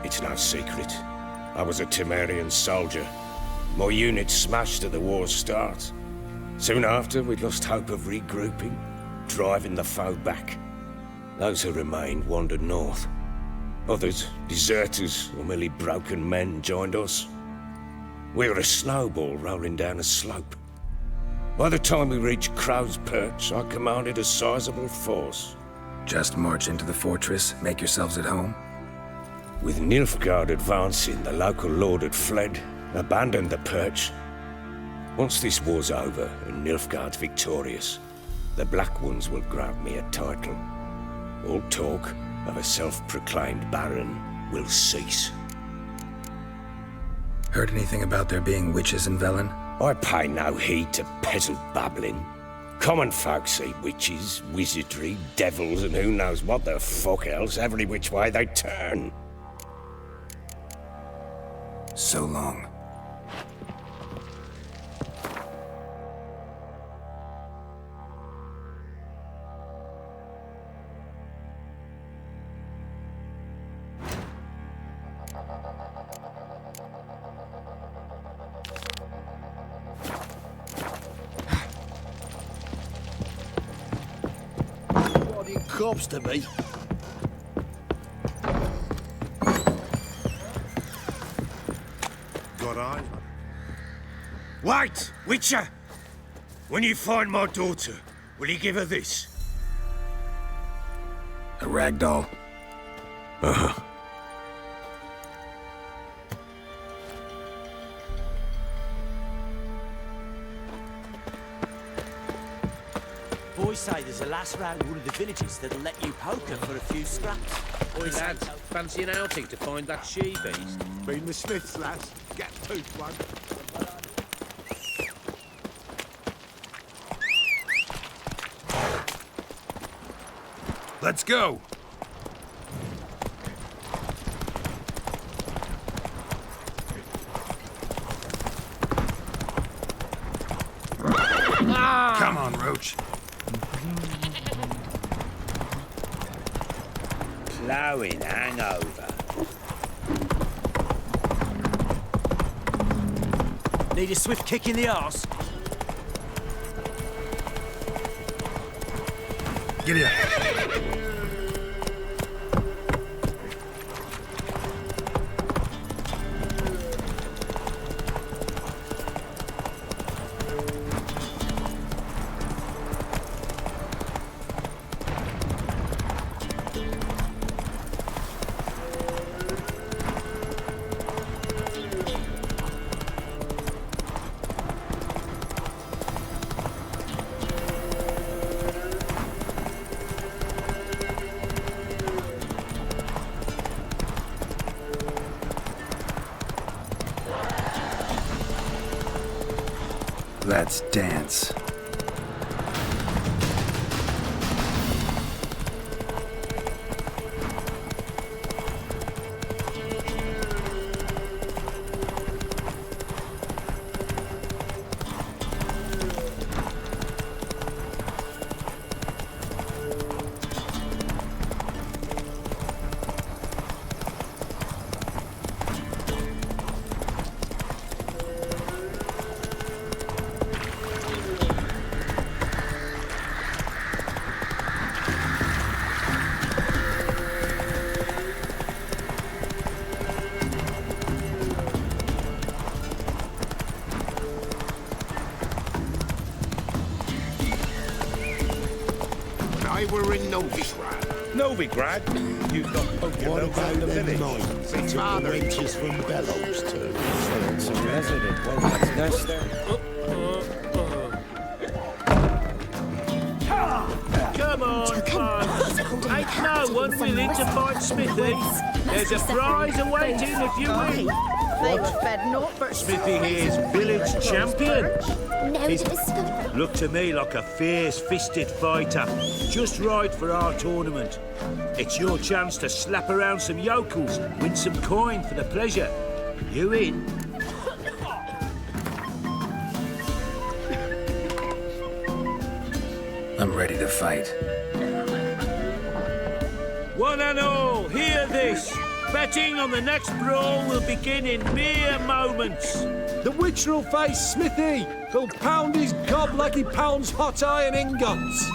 It's no secret. I was a Temerian soldier. My unit smashed at the war's start. Soon after, we'd lost hope of regrouping, driving the foe back. Those who remained wandered north. Others, deserters or merely broken men, joined us. We were a snowball rolling down a slope. By the time we reached Crow's Perch, I commanded a sizable force. Just march into the fortress, make yourselves at home? With Nilfgaard advancing, the local lord had fled, abandoned the perch. Once this war's over and Nilfgaard's victorious, the Black Ones will grant me a title. All talk of a self-proclaimed baron will cease. Heard anything about there being witches in VELEN? I pay no heed to peasant babbling. Common folk see witches, wizardry, devils, and who knows what the fuck else every which way they turn. So long. Cops to me. Got eyes? Wait, Witcher! When you find my daughter, will you give her this? A rag doll? Uh-huh. Boys say there's a lass round one of the villages that'll let you poker for a few scraps. Oi, lads, fancy an outing to find that she-beast? Been the Smiths, lass. Get pooped one. Let's go! Come on, Roach. Ploughing hangover. Need a swift kick in the arse? Giddy up. Let's dance. We're in Novigrad. Novigrad? You've got Pokemon around the village. It's father. Wenches from Bellows too. Some resident. Well, that's nice there. Come on, Take no one willing to fight Smithy. There's a prize awaiting if you win. They were fed naught but Smithy here's village champion. No He's discovered. looked to me like a fierce-fisted fighter, just right for our tournament. It's your chance to slap around some yokels, win some coin for the pleasure. You in? I'm ready to fight. One and all, hear this. Betting on the next brawl will begin in mere moments. The witcher will face Smithy. He'll pound his gob like he pounds hot iron ingots.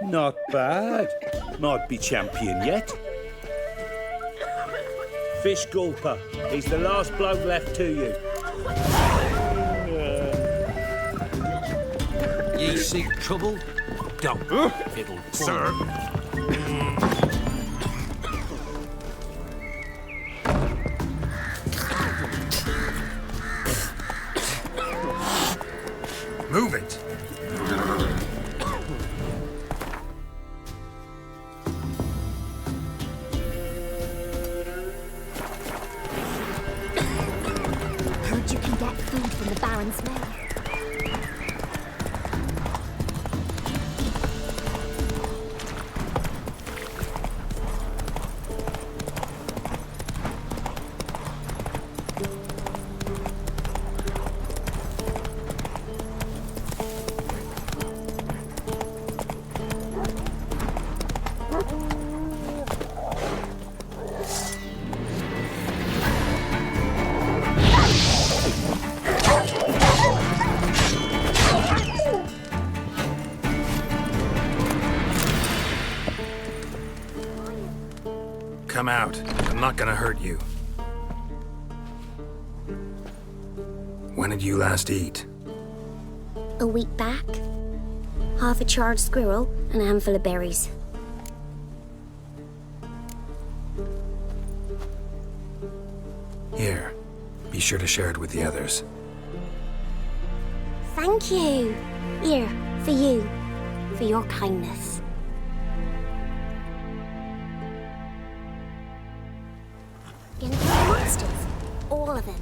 Not bad. Might be champion yet. Fish Gulper. He's the last bloke left to you. Ye seek trouble? Don't. It'll Sir. Move it! Heard you can get food from the Baron's men. Come out. I'm not gonna hurt you. When did you last eat? A week back. Half a charred squirrel and a handful of berries. Here. Be sure to share it with the others. Thank you. Here, for you. For your kindness. Gonna kill the monsters. All of them.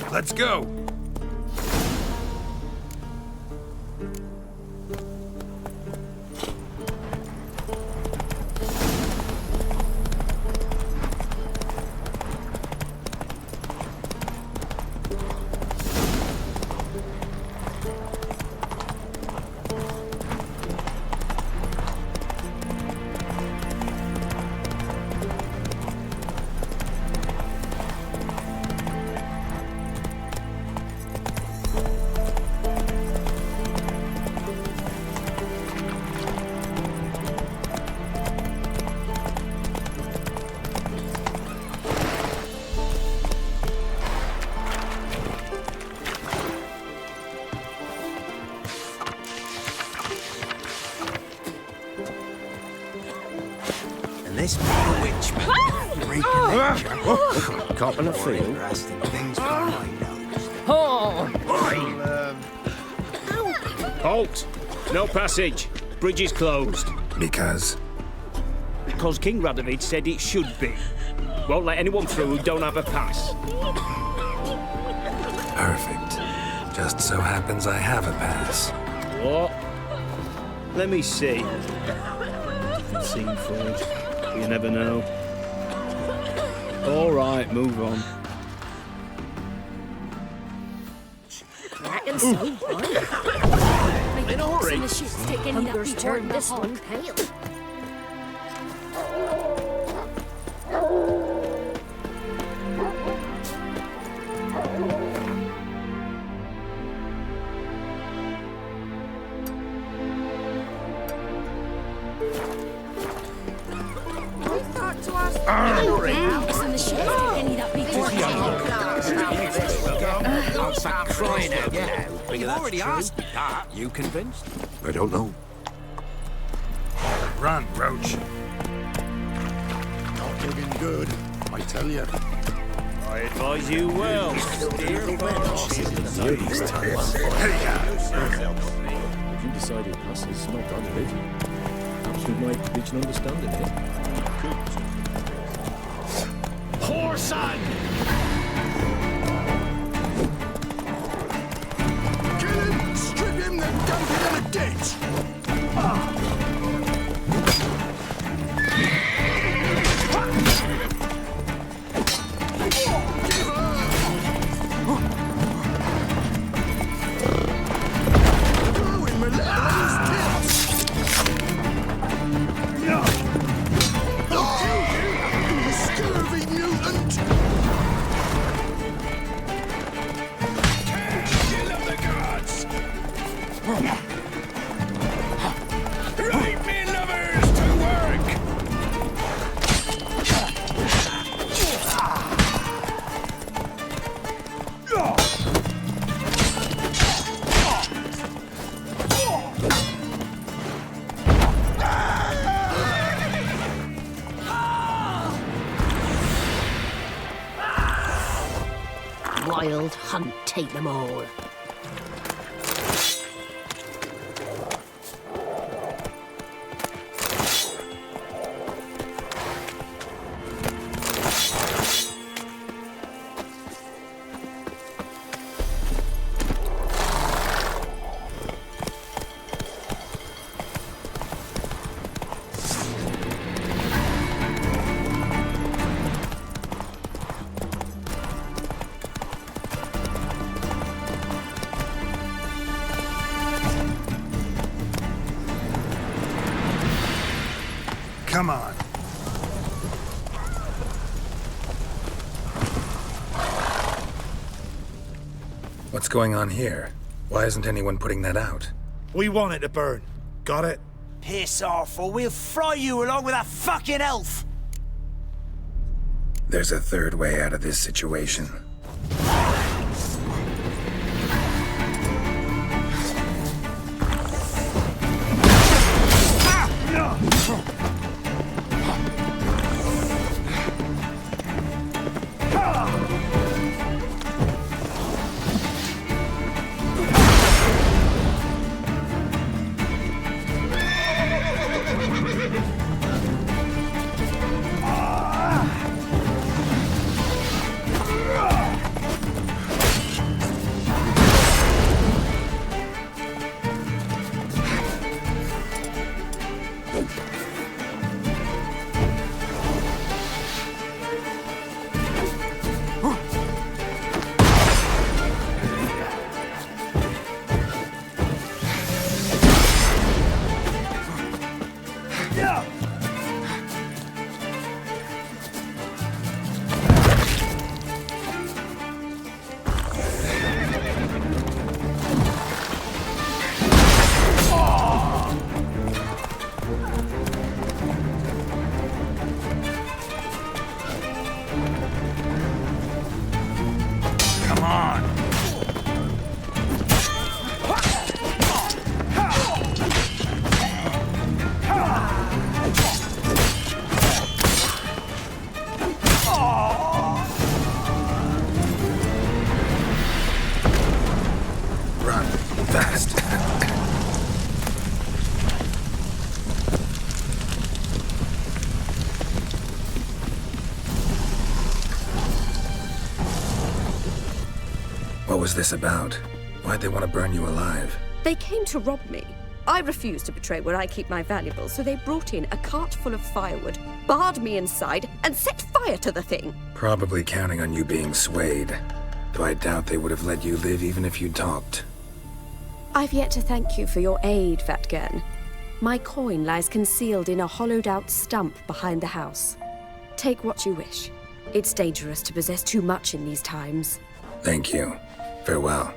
Let's go! This witch Cop in a field. interesting things from my nose. Oh! Halt! No passage. Bridge is closed. Because? Because King Radovid said it should be. Won't let anyone through who don't have a pass. Perfect. Just so happens I have a pass. What? Let me see. Seen forge. You never know. All right, move on. That and so on. In a hurry. Hunger's turned this one pale. I'll stop crying out loud. You've already asked me that. You convinced? I don't know. Run, Roach. Not looking good, I tell you. I advise you well. If you decide it passes, not done with it. Perhaps we might reach an understanding, eh? Poor son! Kill him! Strip him, then dump him in a ditch! Wild hunt, take them all. Come on. What's going on here? Why isn't anyone putting that out? We want it to burn. Got it? Piss off, or we'll fry you along with that fucking elf! There's a third way out of this situation. What was this about? Why'd they want to burn you alive? They came to rob me. I refused to betray where I keep my valuables, so they brought in a cart full of firewood, barred me inside, and set fire to the thing. Probably counting on you being swayed. Though I doubt they would have let you live even if you talked. I've yet to thank you for your aid, Vatgern. My coin lies concealed in a hollowed-out stump behind the house. Take what you wish. It's dangerous to possess too much in these times. Thank you. Farewell.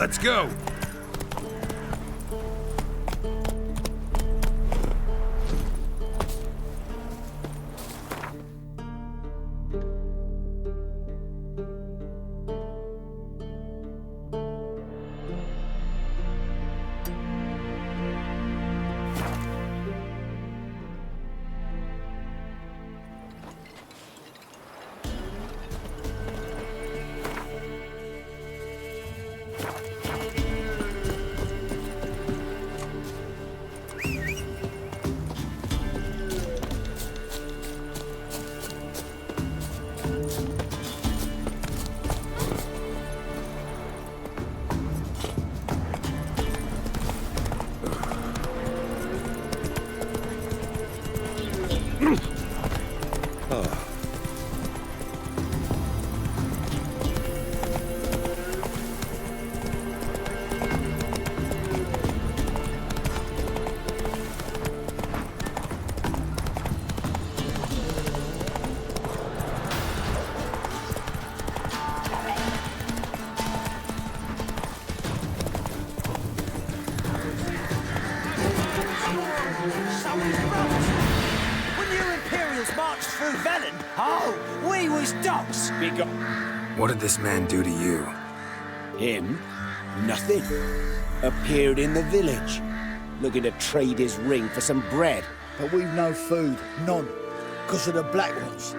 Let's go! When you Imperials marched through VELEN, oh, we was dogs. What did this man do to you? Him? Nothing. Appeared in the village, looking to trade his ring for some bread. But we've no food, none, because of the Black Ones.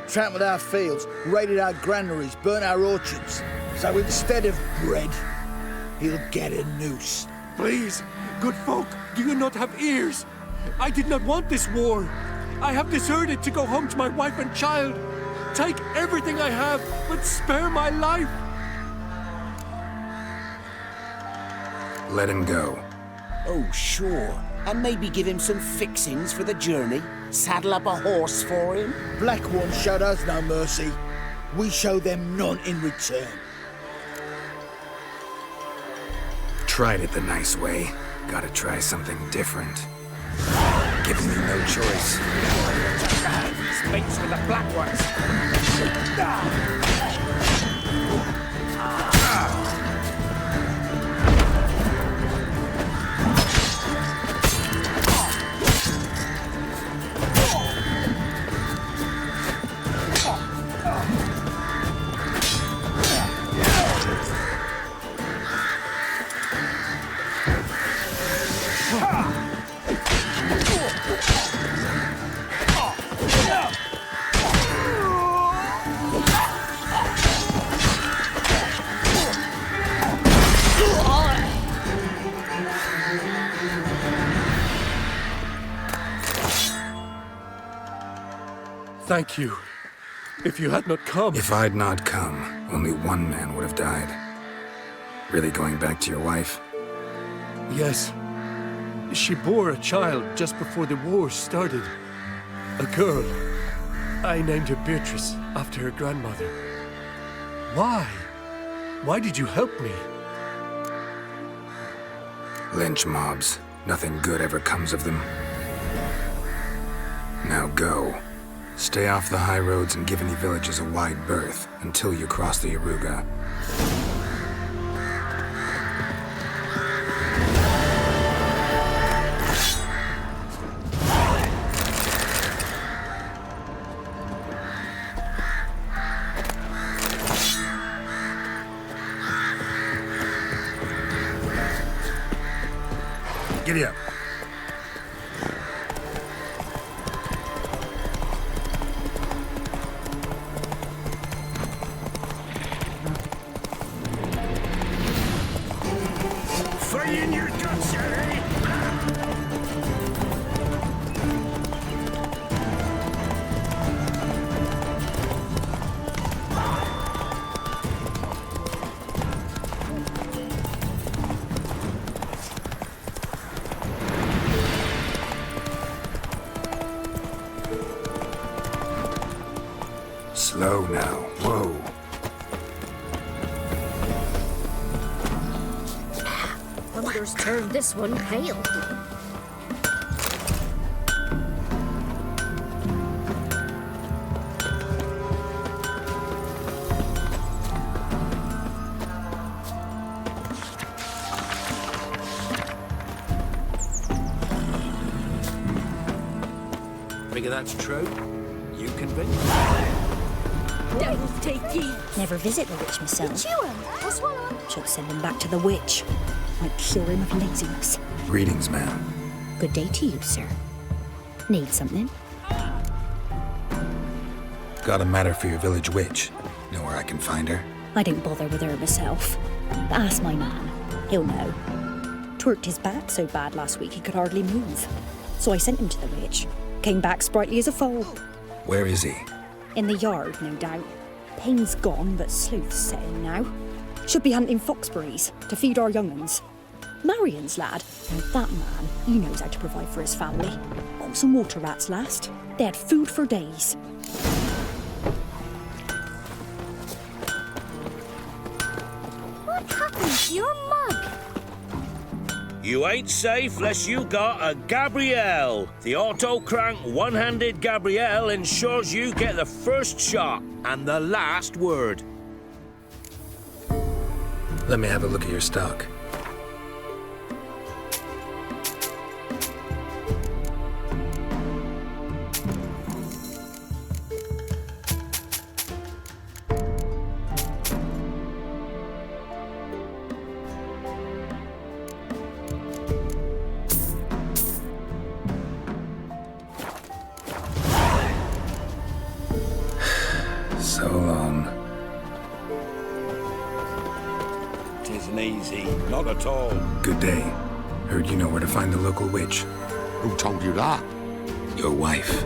Trampled our fields, raided our granaries, burnt our orchards. So instead of bread, he'll get a noose. Please, good folk, do you not have ears? I did not want this war. I have deserted to go home to my wife and child. Take everything I have, but spare my life. Let him go. Oh, sure. And maybe give him some fixings for the journey. Saddle up a horse for him. Black Ones showed us no mercy. We show them none in return. Tried it the nice way. Gotta try something different. Giving me no choice. Mates with the Black Ones. Thank you. If you had not come... If I'd not come, only one man would have died. Really going back to your wife? Yes. She bore a child just before the war started. A girl. I named her Beatrice, after her grandmother. Why? Why did you help me? Lynch mobs. Nothing good ever comes of them. Now go. Stay off the high roads and give any villages a wide berth until you cross the Yaruga. Giddy up. Fire in your guts, eh? Slow now. Whoa. Thunder's turned this one pale. that's true? You convinced? Devils take ye. Never visit the witch myself. Chew him. I'll swallow him. Should send him back to the witch. Might cure him of laziness. Greetings, ma'am. Good day to you, sir. Need something? Got a matter for your village witch. Know where I can find her? I don't bother with her myself. But ask my man. He'll know. Twerked his back so bad last week he could hardly move. So I sent him to the witch. Came back sprightly as a foal. Where is he? In the yard, no doubt. Pain's gone, but sleuth's setting now. Should be hunting foxberries to feed our young'uns. Marion's lad. Now that man, he knows how to provide for his family. Got some water rats last. They had food for days. What happened to your mug? You ain't safe less you got a Gabrielle. The auto-crank one-handed Gabrielle ensures you get the first shot and the last word. Let me have a look at your stock. So long. Tisn't easy, not at all. Good day. Heard you know where to find the local witch. Who told you that? Your wife.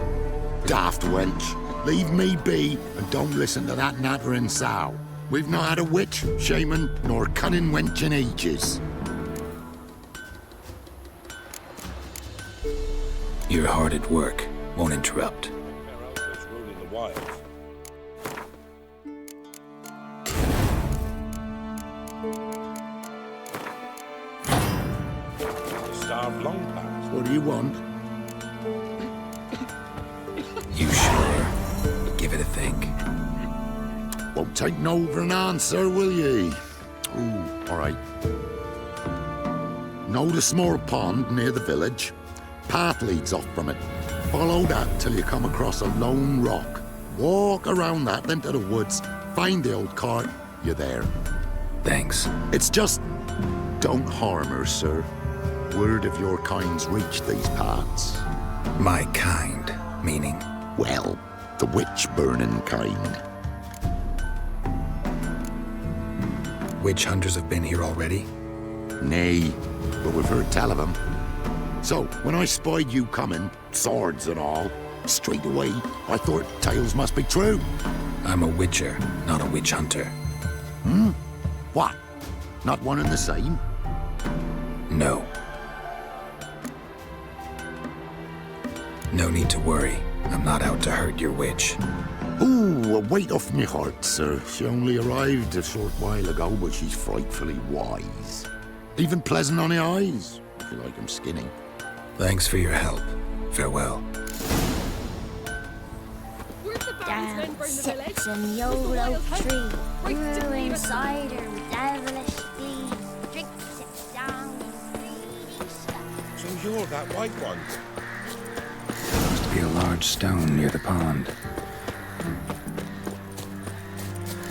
Daft wench. Leave me be and don't listen to that nattering sow. We've not had a witch, shaman, nor cunning wench in ages. You're hard at work. Won't interrupt. Ruling the wild. Starved long past. What do you want? You sure? Give it a think. Won't take no for an answer, will ye? Ooh, all right. Know the small pond near the village? Path leads off from it. Follow that till you come across a lone rock. Walk around that, then to the woods. Find the old cart. You're there. Thanks. It's just... don't harm her, sir. Word of your kind's reached these parts. My kind, meaning? Well, the witch-burning kind. Witch hunters have been here already? Nay, but we've heard tell of them. So, when I spied you coming, swords and all, straight away, I thought tales must be true. I'm a witcher, not a witch hunter. Hmm? What? Not one and the same? No. No need to worry. I'm not out to hurt your witch. Ooh, a weight off me heart, sir. She only arrived a short while ago, but she's frightfully wise. Even pleasant on the eyes, if you like 'em skinny. Thanks for your help. Farewell. Down sits a old oak tree, brewing cider with devilish speed. Drinks it down in greedy stuff. So you're that white one? Must be a large stone near the pond.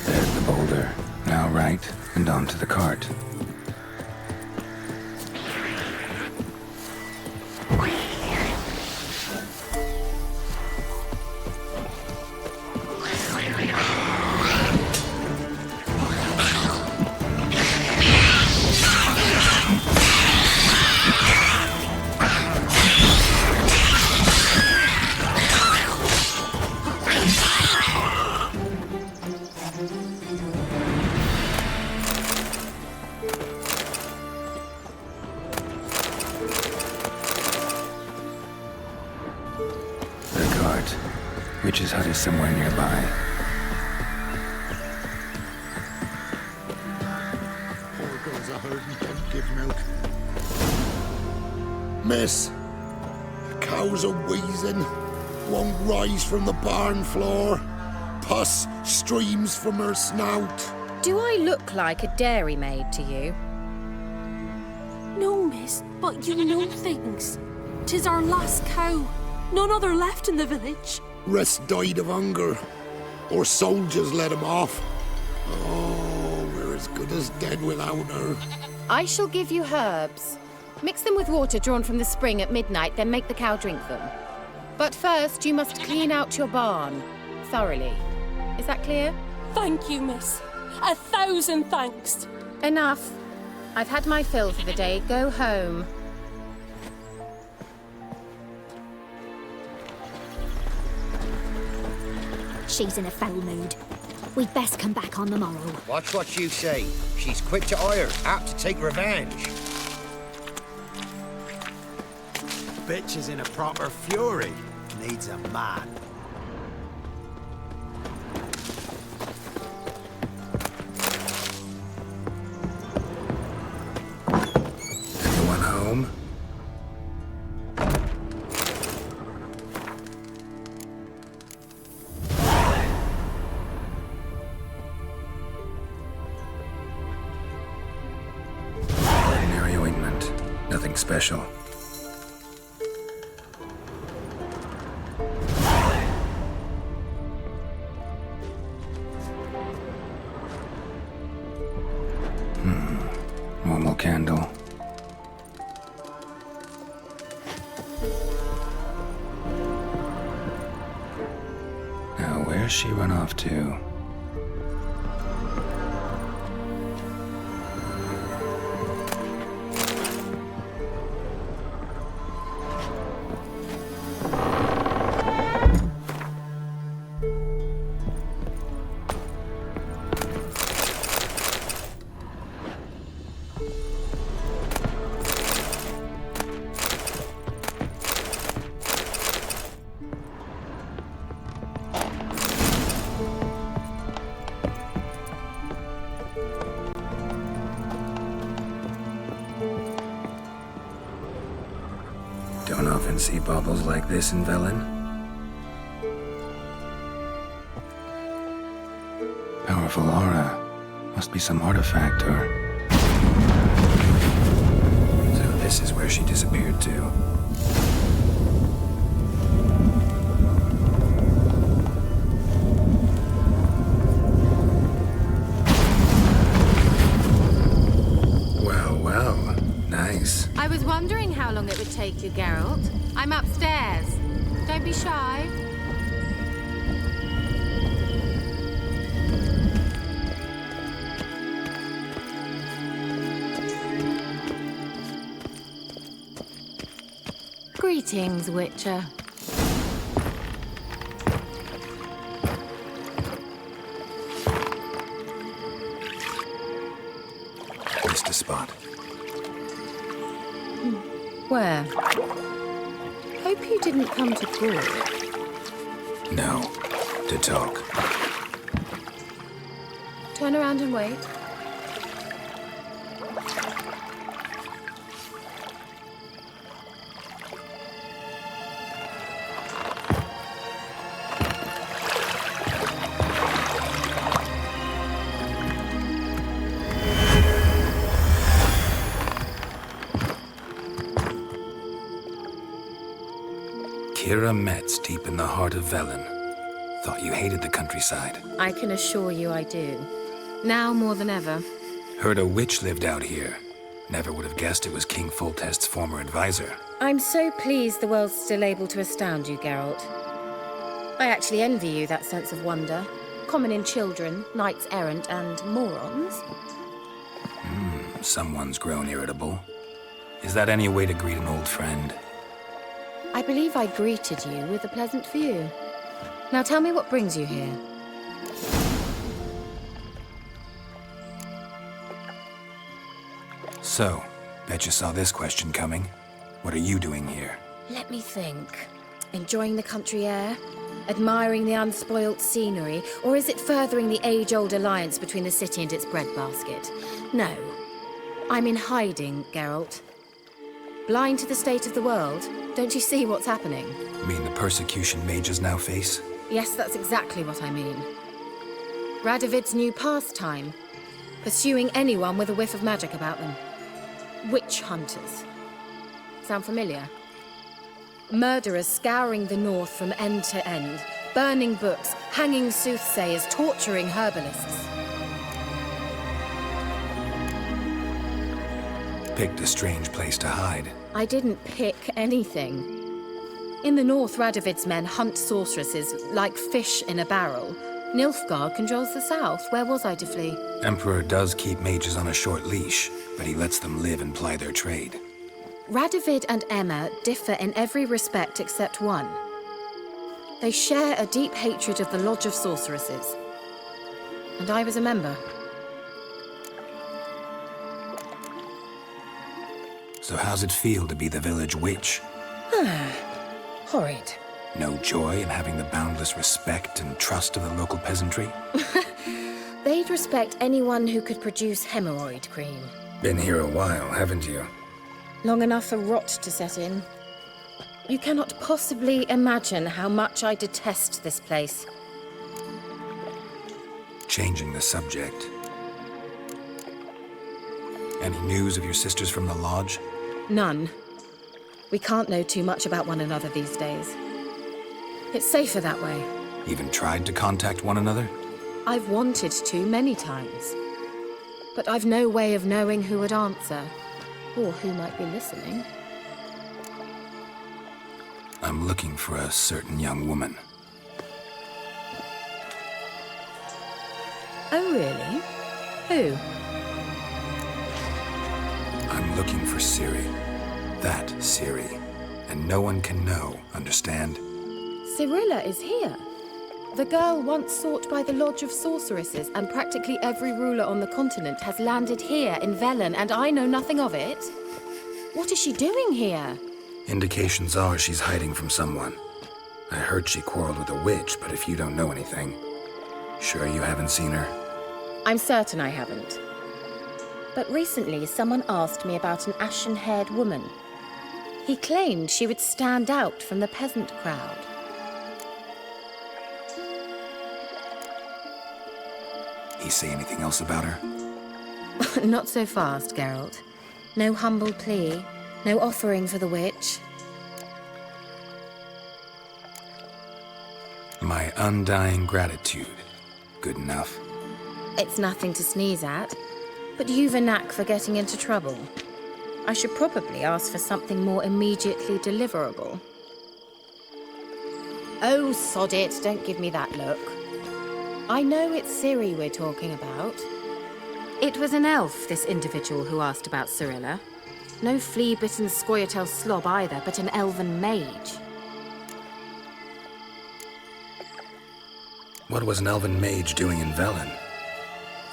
There's the boulder. Now right, and onto the cart. Witch's hut is somewhere nearby. Poor girls I heard and don't give milk. Miss, the cows are wheezing, won't rise from the barn floor. Pus streams from her snout. Do I look like a dairymaid to you? No, miss, but you know things. 'Tis our last cow. None other left in the village. Rest died of hunger. Or soldiers let him off. Oh, we're as good as dead without her. I shall give you herbs. Mix them with water drawn from the spring at midnight, then make the cow drink them. But first, you must clean out your barn. Thoroughly. Is that clear? Thank you, miss. 1,000 thanks. Enough. I've had my fill for the day. Go home. She's in a foul mood. We'd best come back on the morrow. Watch what you say. She's quick to ire, apt to take revenge. Bitch is in a proper fury. Needs a man. Anyone home? Ordinary ointment. Nothing special. Normal candle. Now, where's she run off to? Don't often see baubles like this in VELEN. Powerful aura. Must be some artifact or... So this is where she disappeared to. Well, nice. I was wondering how long it would take you, Geralt. I'm upstairs. Don't be shy. Greetings, Witcher. Missed a spot. Where? Hope you didn't come to talk. No, to talk. Turn around and wait. Kira Metz, deep in the heart of VELEN. Thought you hated the countryside. I can assure you I do. Now more than ever. Heard a witch lived out here. Never would have guessed it was King Foltest's former advisor. I'm so pleased the world's still able to astound you, Geralt. I actually envy you that sense of wonder. Common in children, knights errant, and morons. Someone's grown irritable. Is that any way to greet an old friend? I believe I greeted you with a pleasant view. Now tell me what brings you here. So, bet you saw this question coming. What are you doing here? Let me think. Enjoying the country air? Admiring the unspoilt scenery? Or is it furthering the age-old alliance between the city and its breadbasket? No. I'm in hiding, Geralt. Blind to the state of the world? Don't you see what's happening? Mean the persecution mages now face? Yes, that's exactly what I mean. Radovid's new pastime. Pursuing anyone with a whiff of magic about them. Witch hunters. Sound familiar? Murderers scouring the north from end to end, burning books, hanging soothsayers, torturing herbalists. Picked a strange place to hide. I didn't pick anything. In the north, Radovid's men hunt sorceresses like fish in a barrel. Nilfgaard controls the south. Where was I to flee? Emperor does keep mages on a short leash, but he lets them live and ply their trade. Radovid and Emma differ in every respect except one. They share a deep hatred of the Lodge of Sorceresses. And I was a member. So how's it feel to be the village witch? Horrid. No joy in having the boundless respect and trust of the local peasantry? They'd respect anyone who could produce hemorrhoid cream. Been here a while, haven't you? Long enough for rot to set in. You cannot possibly imagine how much I detest this place. Changing the subject. Any news of your sisters from the lodge? None. We can't know too much about one another these days. It's safer that way. Even tried to contact one another? I've wanted to many times. But I've no way of knowing who would answer, or who might be listening. I'm looking for a certain young woman. Oh, really? Who? I'm looking for Ciri. That Ciri. And no one can know, understand? Cirilla is here. The girl once sought by the Lodge of Sorceresses, and practically every ruler on the continent has landed here in VELEN, and I know nothing of it. What is she doing here? Indications are she's hiding from someone. I heard she quarreled with a witch, but if you don't know anything, sure you haven't seen her? I'm certain I haven't. But recently, someone asked me about an ashen-haired woman. He claimed she would stand out from the peasant crowd. He say anything else about her? Not so fast, Geralt. No humble plea, no offering for the witch. My undying gratitude. Good enough. It's nothing to sneeze at, but you've a knack for getting into trouble. I should probably ask for something more immediately deliverable. Oh, sod it, don't give me that look. I know it's Ciri we're talking about. It was an elf, this individual who asked about Cirilla. No flea-bitten Scoia'tael slob either, but an elven mage. What was an elven mage doing in VELEN?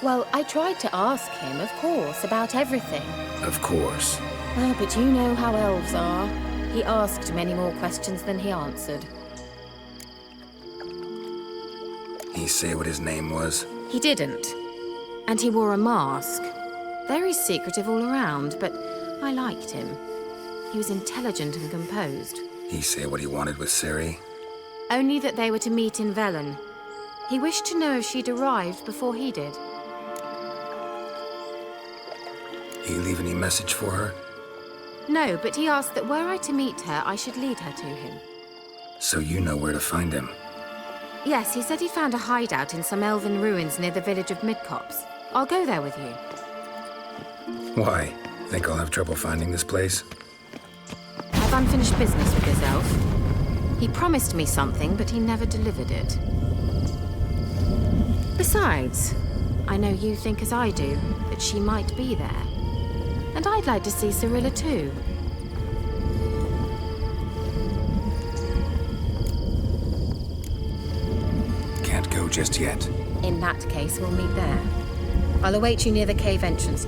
Well, I tried to ask him, of course, about everything. Of course. Oh, but you know how elves are. He asked many more questions than he answered. He say what his name was? He didn't. And he wore a mask. Very secretive all around, but I liked him. He was intelligent and composed. He say what he wanted with Ciri? Only that they were to meet in VELEN. He wished to know if she'd arrived before he did. He leave any message for her? No, but he asked that were I to meet her, I should lead her to him. So you know where to find him? Yes, he said he found a hideout in some elven ruins near the village of MIDCOPSE. I'll go there with you. Why? Think I'll have trouble finding this place? I've unfinished business with this elf. He promised me something, but he never delivered it. Besides, I know you think as I do, that she might be there. And I'd like to see Cirilla too. Can't go just yet. In that case, we'll meet there. I'll await you near the cave entrance.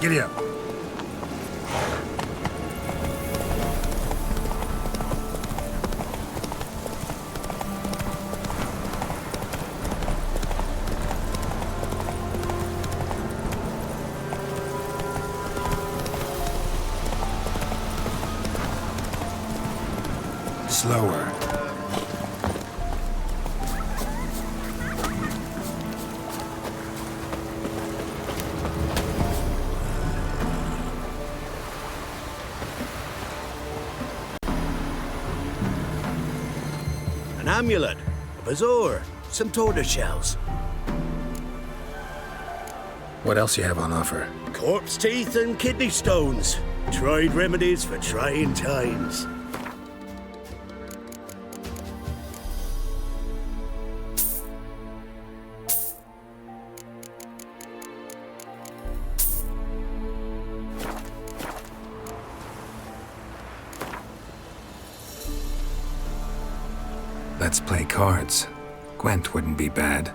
Giddy up. Slower. An amulet, a bazaar, some tortoise shells. What else you have on offer? Corpse teeth and kidney stones. Tried remedies for trying times. Let's play cards. Gwent wouldn't be bad.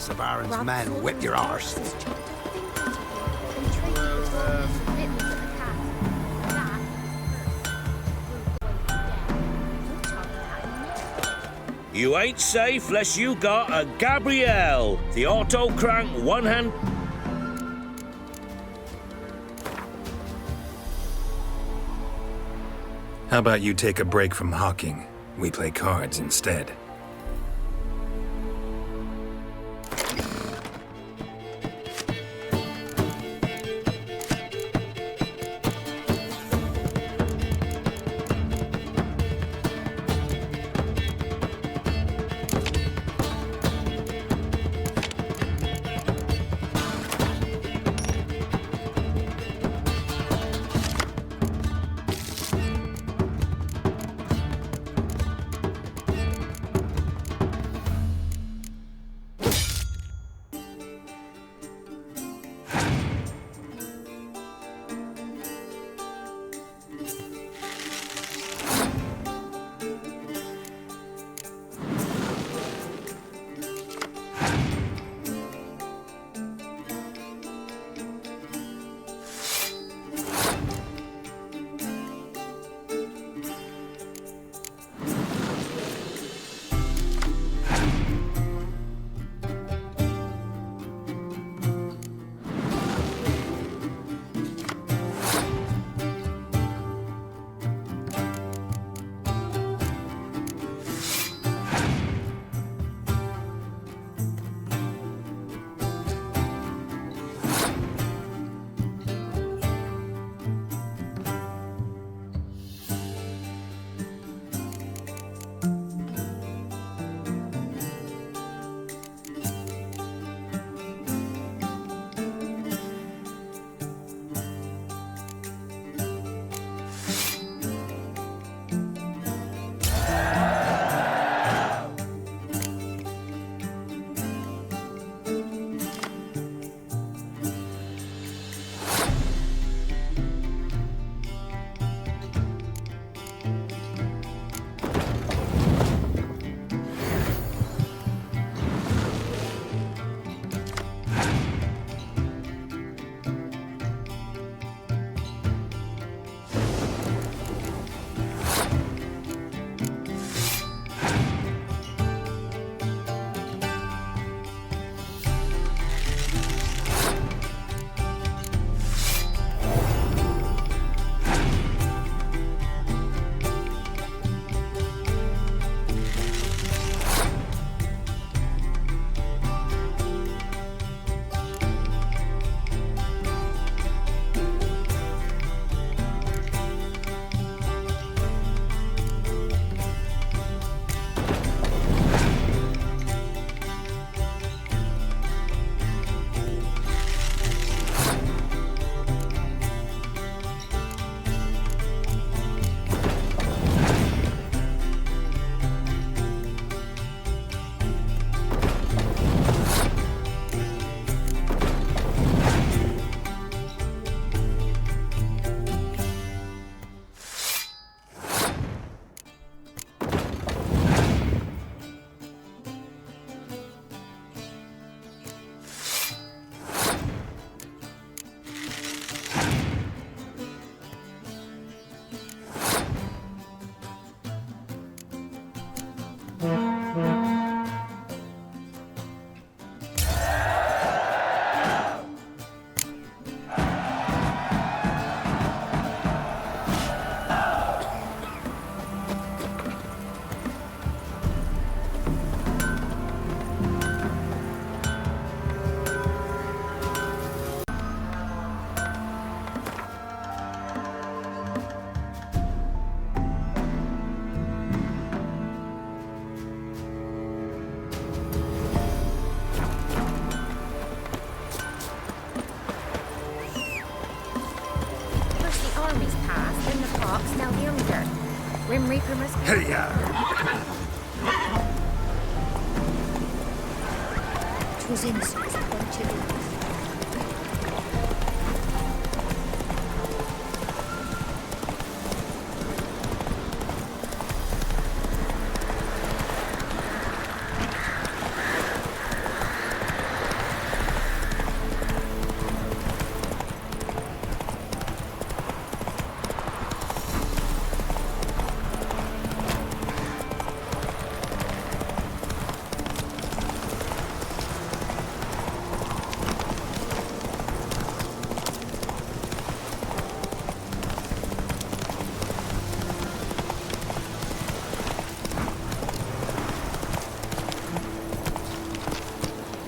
The Baron's men whip your arse. You ain't safe less you got a Gabrielle, the auto crank one-hand... How about you take a break from hawking? We play cards instead. Grim Reaper must be... Hey-ya! 'Twas insects, a bunch of these.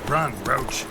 Run, Roach.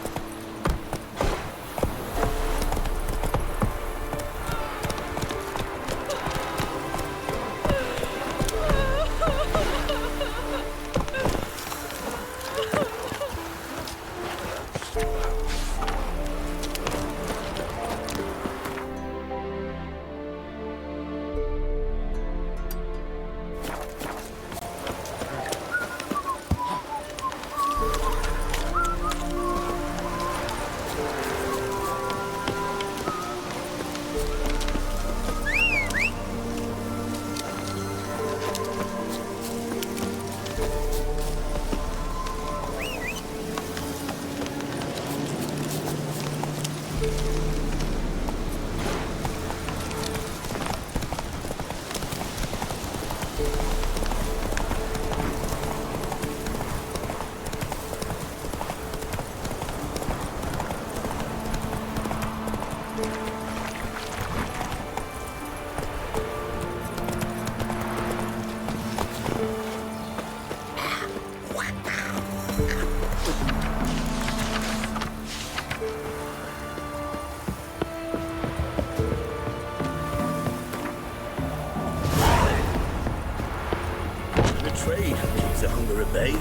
Trade keeps the hunger at bay.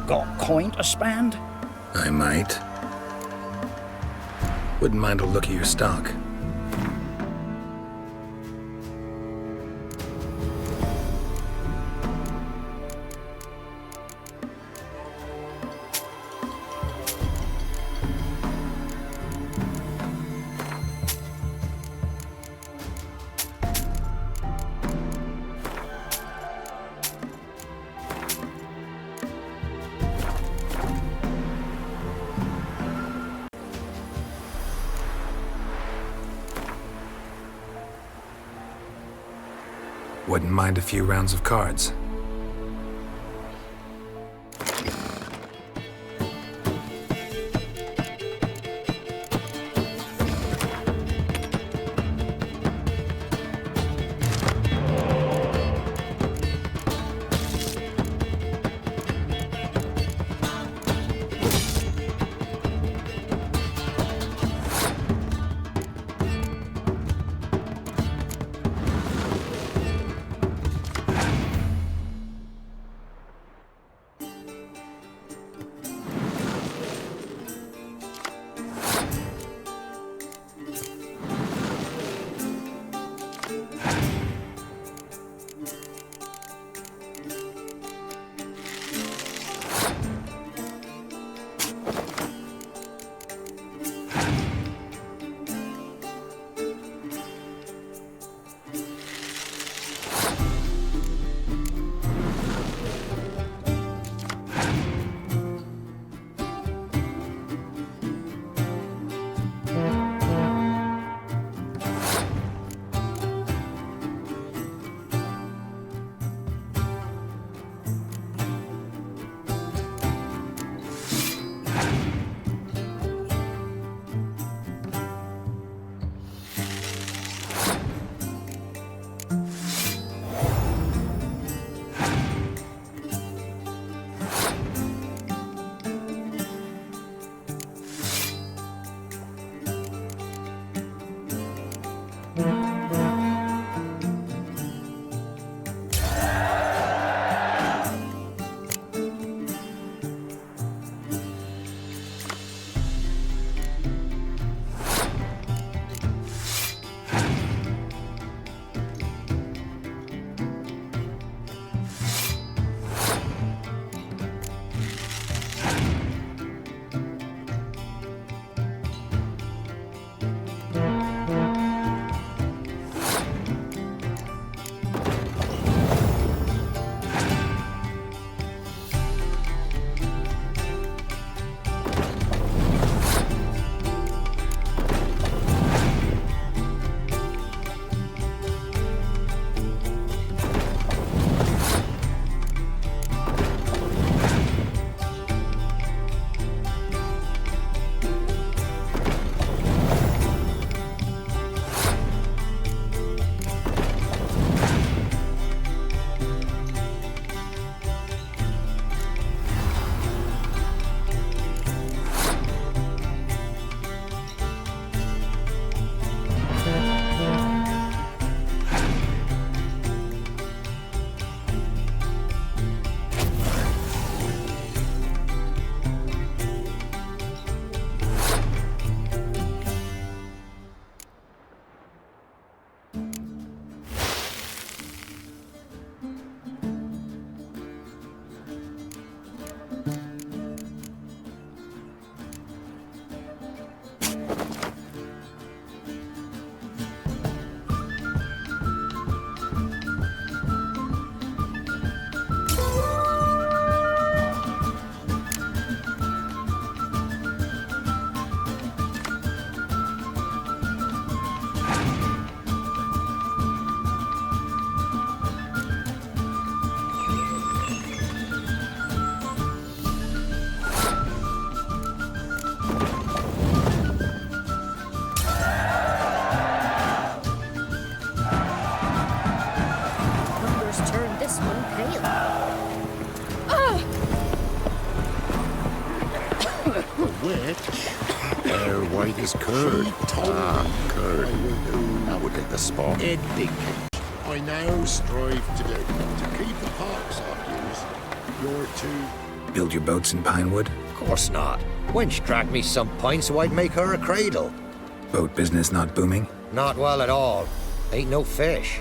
Got coin to spend? I might. Wouldn't mind a look at your stock. Wouldn't mind a few rounds of cards. white as curd. Curd. That would hit the spot. I now strive to keep the pox off yous. You're to... Build your boats in pine wood? Of course not. Wench dragged me some pine so I'd make her a cradle. Boat business not booming? Not well at all. Ain't no fish.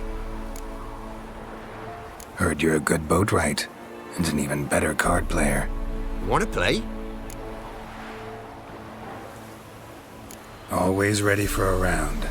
Heard you're a good boatwright, and an even better card player. Want to play? Always ready for a round.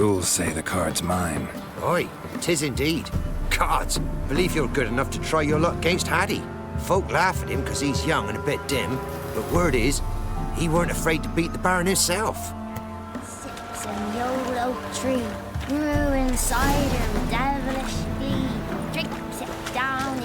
rules say the card's mine. Aye, 'tis indeed. Cards, believe you're good enough to try your luck against Hattie. Folk laugh at him because he's young and a bit dim, but word is, he weren't afraid to beat the Baron himself. Sits in the old oak tree, brewing cider with devilish glee. Drinks it down